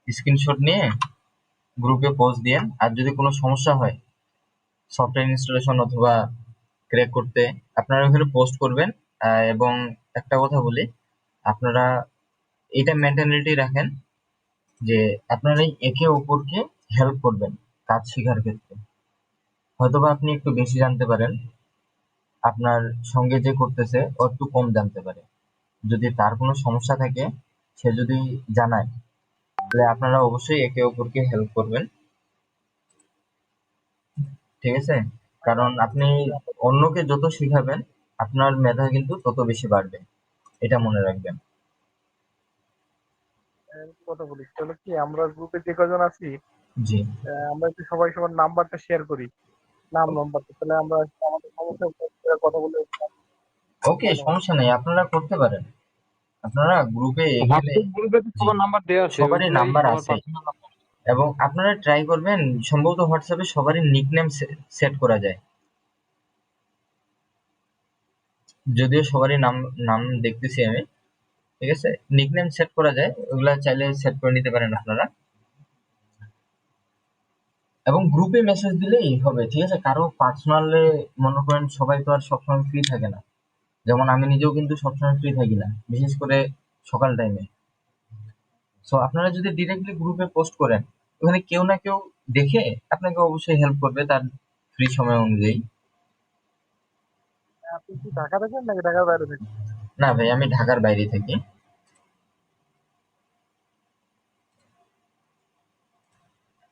Speaker 1: স্ক্রিনশট নিয়ে গ্রুপে পোস্ট দিয়েন। আর যদি কোনো সমস্যা হয় সফটওয়্যার ইনস্টলেশন অথবা ক্র্যাক করতে, আপনারা ওখানে পোস্ট করবেন। এবং একটা কথা বলি, আপনারা এটা মেন্টালিটি রাখেন যে আপনারা একে অপরকে হেল্প করবেন কাজ শেখার ক্ষেত্রে। হয়তোবা আপনি একটু বেশি জানতে পারেন, আপনার সঙ্গে যে করতেছে ও একটু কম জানতে পারে। যদি তার কোনো সমস্যা থাকে, সে যদি জানায়, তাহলে আপনারা অবশ্যই একে অপরকে হেল্প করবেন, ঠিক আছে? কারণ আপনি অন্যকে যত শিখাবেন আপনার মেধা কিন্তু তত বেশি বাড়বে, এটা মনে রাখবেন।
Speaker 4: কথা বলি তাহলে কি, আমরা গ্রুপে যে কজন আছি,
Speaker 1: জি,
Speaker 4: আমরা একটু সবাই সবার নাম্বারটা শেয়ার করি, নাম্বারটা, তাহলে আমরা আমাদের সমস্যা কথা বলে
Speaker 1: ওকে,
Speaker 4: ভালো হয়।
Speaker 1: সমস্যা নেই, আপনারা করতে পারেন। আপনারা গ্রুপে গেলে,
Speaker 6: হোয়াটসঅ্যাপ গ্রুপে তো
Speaker 1: জি,
Speaker 6: সবার নাম্বার দেওয়া আছে,
Speaker 1: সবারই
Speaker 6: ওইগুলাই
Speaker 1: নাম্বার
Speaker 6: সবার
Speaker 1: আছে।
Speaker 6: Personal number.
Speaker 1: এবং আপনারা ট্রাই করবেন, সম্ভবত হোয়াটসঅ্যাপে সবারই নিকনেম সেট করা যায়। যদিও সবারই নাম নাম দেখতেছি আমি, ঠিক আছে? নিকনেম সেট করা যায়, ওগুলা চাইলে সেট করে নিতে পারেন আপনারা। এবং গ্রুপে মেসেজ দিলেই হবে, ঠিক আছে? কারো পার্সোনালে, মনে করেন সবাই তো আর সবসময় ফ্রি থাকে না। যেমন আমি নিজেও কিন্তু সবসময় ফ্রি থাকি না, বিশেষ করে সকাল টাইমে। সো আপনারা যদি ডিরেক্টলি গ্রুপে পোস্ট করেন, ওখানে কেউ না কেউ দেখে আপনাকে অবশ্যই হেল্প করবে তার ফ্রি সময় অনুযায়ী।
Speaker 4: আপনি কি ঢাকা থাকেন নাকি ঢাকার বাইরে থাকেন?
Speaker 1: না ভাই, আমি ঢাকার বাইরে থাকি।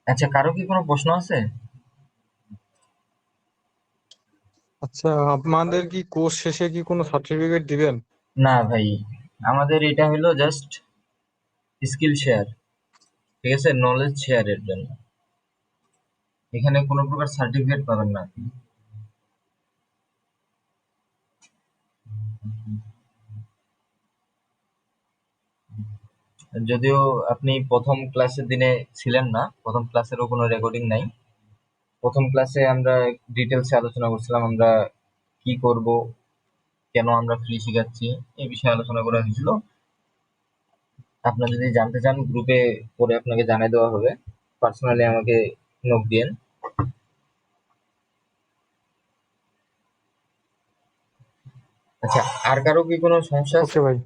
Speaker 1: আচ্ছা, কারো কি কোনো প্রশ্ন আছে?
Speaker 6: আচ্ছা, আপনাদের কি কোর্স শেষে কি কোনো সার্টিফিকেট দিবেন?
Speaker 1: না ভাই, আমাদের এটা হলো জাস্ট স্কিল শেয়ার, ঠিক আছে, নলেজ শেয়ারের জন্য। এখানে কোনো প্রকার সার্টিফিকেট পাবেন না আপনি। যদিও আপনি প্রথম ক্লাসের দিনে ছিলেন না, প্রথম ক্লাসেরও কোনো রেকর্ডিং নাই। প্রথম ক্লাসে আমরা ডিটেলসে আলোচনা করছিলাম আমরা কি করব, কেন আমরা ফ্রি শিখাচ্ছি, এই বিষয়ে আলোচনা করা হয়েছিল। আপনারা যদি জানতে চান গ্রুপে পরে আপনাকে জানিয়ে দেওয়া হবে, পার্সোনালি আমাকে নক দিয়েন। আচ্ছা, আর কারো কি কোনো সমস্যা আছে?
Speaker 6: ওকে ভাই।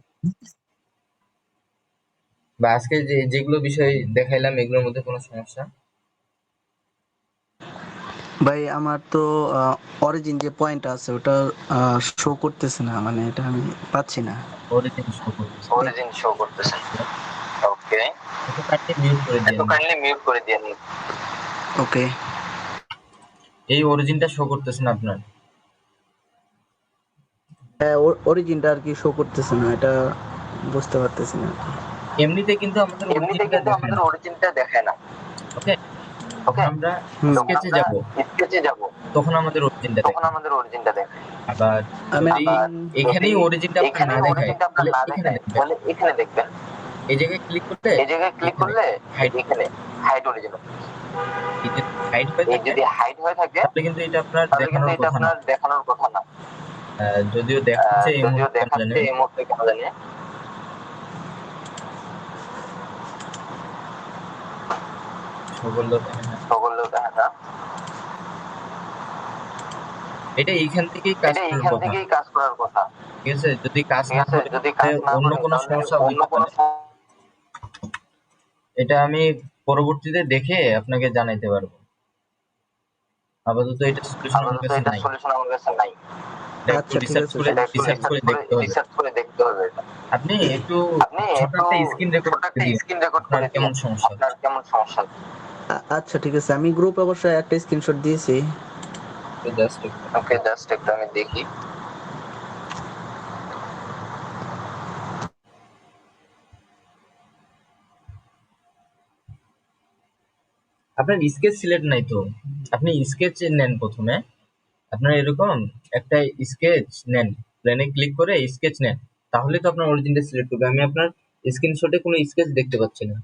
Speaker 1: বা আজকে যেগুলো বিষয় দেখাইলাম এগুলোর মধ্যে কোনো সমস্যা?
Speaker 2: ভাই আমার তো অরিজিন যে পয়েন্ট আছে ওটা শো করতেছে না, মানে এটা আমি পাচ্ছি না।
Speaker 1: অরিজিন শো করতেছে। ওকে, একটু কাইন্ডলি মিউট করে দিয়েন।
Speaker 2: ওকে।
Speaker 1: এই অরিজিনটা শো করতেছে না আপনার?
Speaker 2: হ্যাঁ, অরিজিনটা আর কি শো করতেছে না, এটা বুঝতে পারতেছি না।
Speaker 1: এমনিতে কিন্তু আমাদের অরিজিনটা দেখায় না। ওকে, যখন আমরা স্কেচে যাব তখন আমাদের অরিজিনটা দেখায়। আবার
Speaker 2: আমি
Speaker 1: যদি এখানেই অরিজিনটা আপনার না দেখায় তাহলে এখানে দেখবেন, এই জায়গায় ক্লিক করলে এখানে হাইড অরিজিন, এই যে হাইড হয়ে থাকে তাহলে কিন্তু এটা আপনার দেখানোর কথা না। যদিও দেখাচ্ছে এই মুহূর্তে কেন জানি। শো করলেও দেখে না। এটা এইখান থেকেই কাজ করার কথা। ঠিক আছে, যদি কাজ না করে তাহলে অন্য কোনো সমস্যা হইতে পারে। এটা আমি পরবর্তীতে দেখে আপনাকে জানাইতে পারবো। আপাতত এটা সলিউশন আমার কাছে নাই। এটা একটু
Speaker 2: আচ্ছা, ঠিক
Speaker 1: রিসার্চ
Speaker 2: আছে,
Speaker 1: করে
Speaker 2: সমস্যা
Speaker 1: দেখতে হবে। আপনি একটু ছোট একটা স্ক্রিন রেকর্ড করে দিন আপনার কেমন সমস্যা হচ্ছে।
Speaker 2: আচ্ছা, ঠিক আছে, আমি গ্রুপ অবশ্যই একটা স্ক্রিনশট দিয়েছি।
Speaker 1: জাস্ট একটু আমি দেখি। আপনার স্কেচ সিলেক্ট নাই তো, আপনি স্কেচ নেন প্রথমে। আপনার এরকম একটা স্কেচ নেন, প্লেনে ক্লিক করে স্কেচ নেন, তাহলে তো আপনার অরিজিনটা সিলেক্ট করবে। আমি আপনার স্ক্রিনশটে কোনো স্কেচ দেখতে পাচ্ছি না।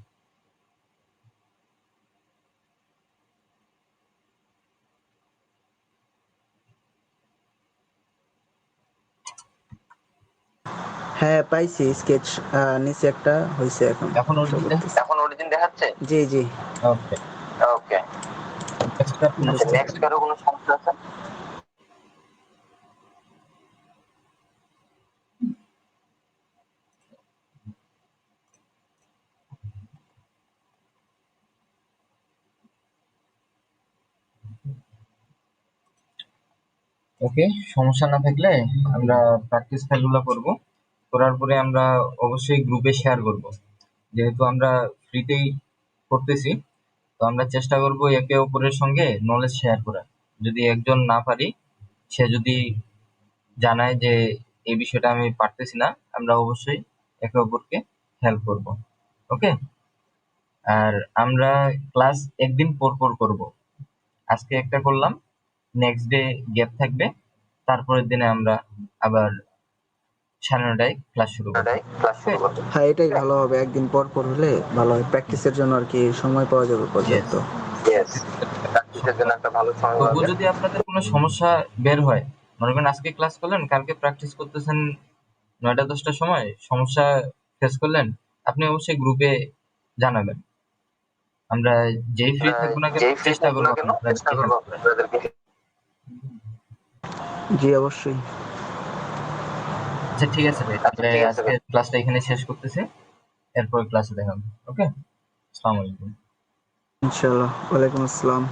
Speaker 2: হ্যাঁ, পাইছি স্কেচ, নিচে একটা হয়েছে এখন।
Speaker 1: এখন অরিজিন দেখাচ্ছে?
Speaker 2: জি জি।
Speaker 1: ওকে, নেক্সট কারো কোনো সমস্যা আছে? ওকে, সমস্যা না থাকলে আমরা প্র্যাকটিস ফাইলগুলো করব। করার পরে আমরা অবশ্যই গ্রুপে শেয়ার করব। যেহেতু আমরা ফ্রিতেই করতেছি, তো আমরা চেষ্টা করব একে অপরের সঙ্গে নলেজ শেয়ার করার। যদি একজন না পারি, সে যদি জানায় যে এই বিষয়টা আমি পারতেছি না, আমরা অবশ্যই একে অপরকে হেল্প করব। ওকে, আর আমরা ক্লাস একদিন পর পর করব। আজকে একটা করলাম, নেক্সট ডে গ্যাপ থাকবে, তারপরের দিনে আমরা আবার 9:30টায় ক্লাস শুরু করব।
Speaker 2: হ্যাঁ, এটাই ভালো হবে, একদিন পর পর হলে ভালো হয়, প্র্যাকটিসের জন্য আর কি সময় পাওয়া যাবে পর্যাপ্ত।
Speaker 1: তবুও যদি আপনাদের কোনো সমস্যা বের হয়, মনে করেন আজকে ক্লাস করলেন, কালকে প্র্যাকটিস করতেছেন 9টা-10টার সময়, সমস্যা ফেস করলেন, আপনি অবশ্যই গ্রুপে জানাবেন। আমরা যেই ফ্রি থাকবো না কেন চেষ্টা করবো আপনাদেরকে।
Speaker 2: জি, অবশ্যই।
Speaker 1: আচ্ছা, ঠিক আছে ভাই, তাহলে আজকে ক্লাসটা এখানে শেষ করতেছি, এরপর ক্লাসে দেখা হবে। ওকে, আসসালামু আলাইকুম।
Speaker 2: ইনশাআল্লাহ। ওয়ালাইকুম আসসালাম।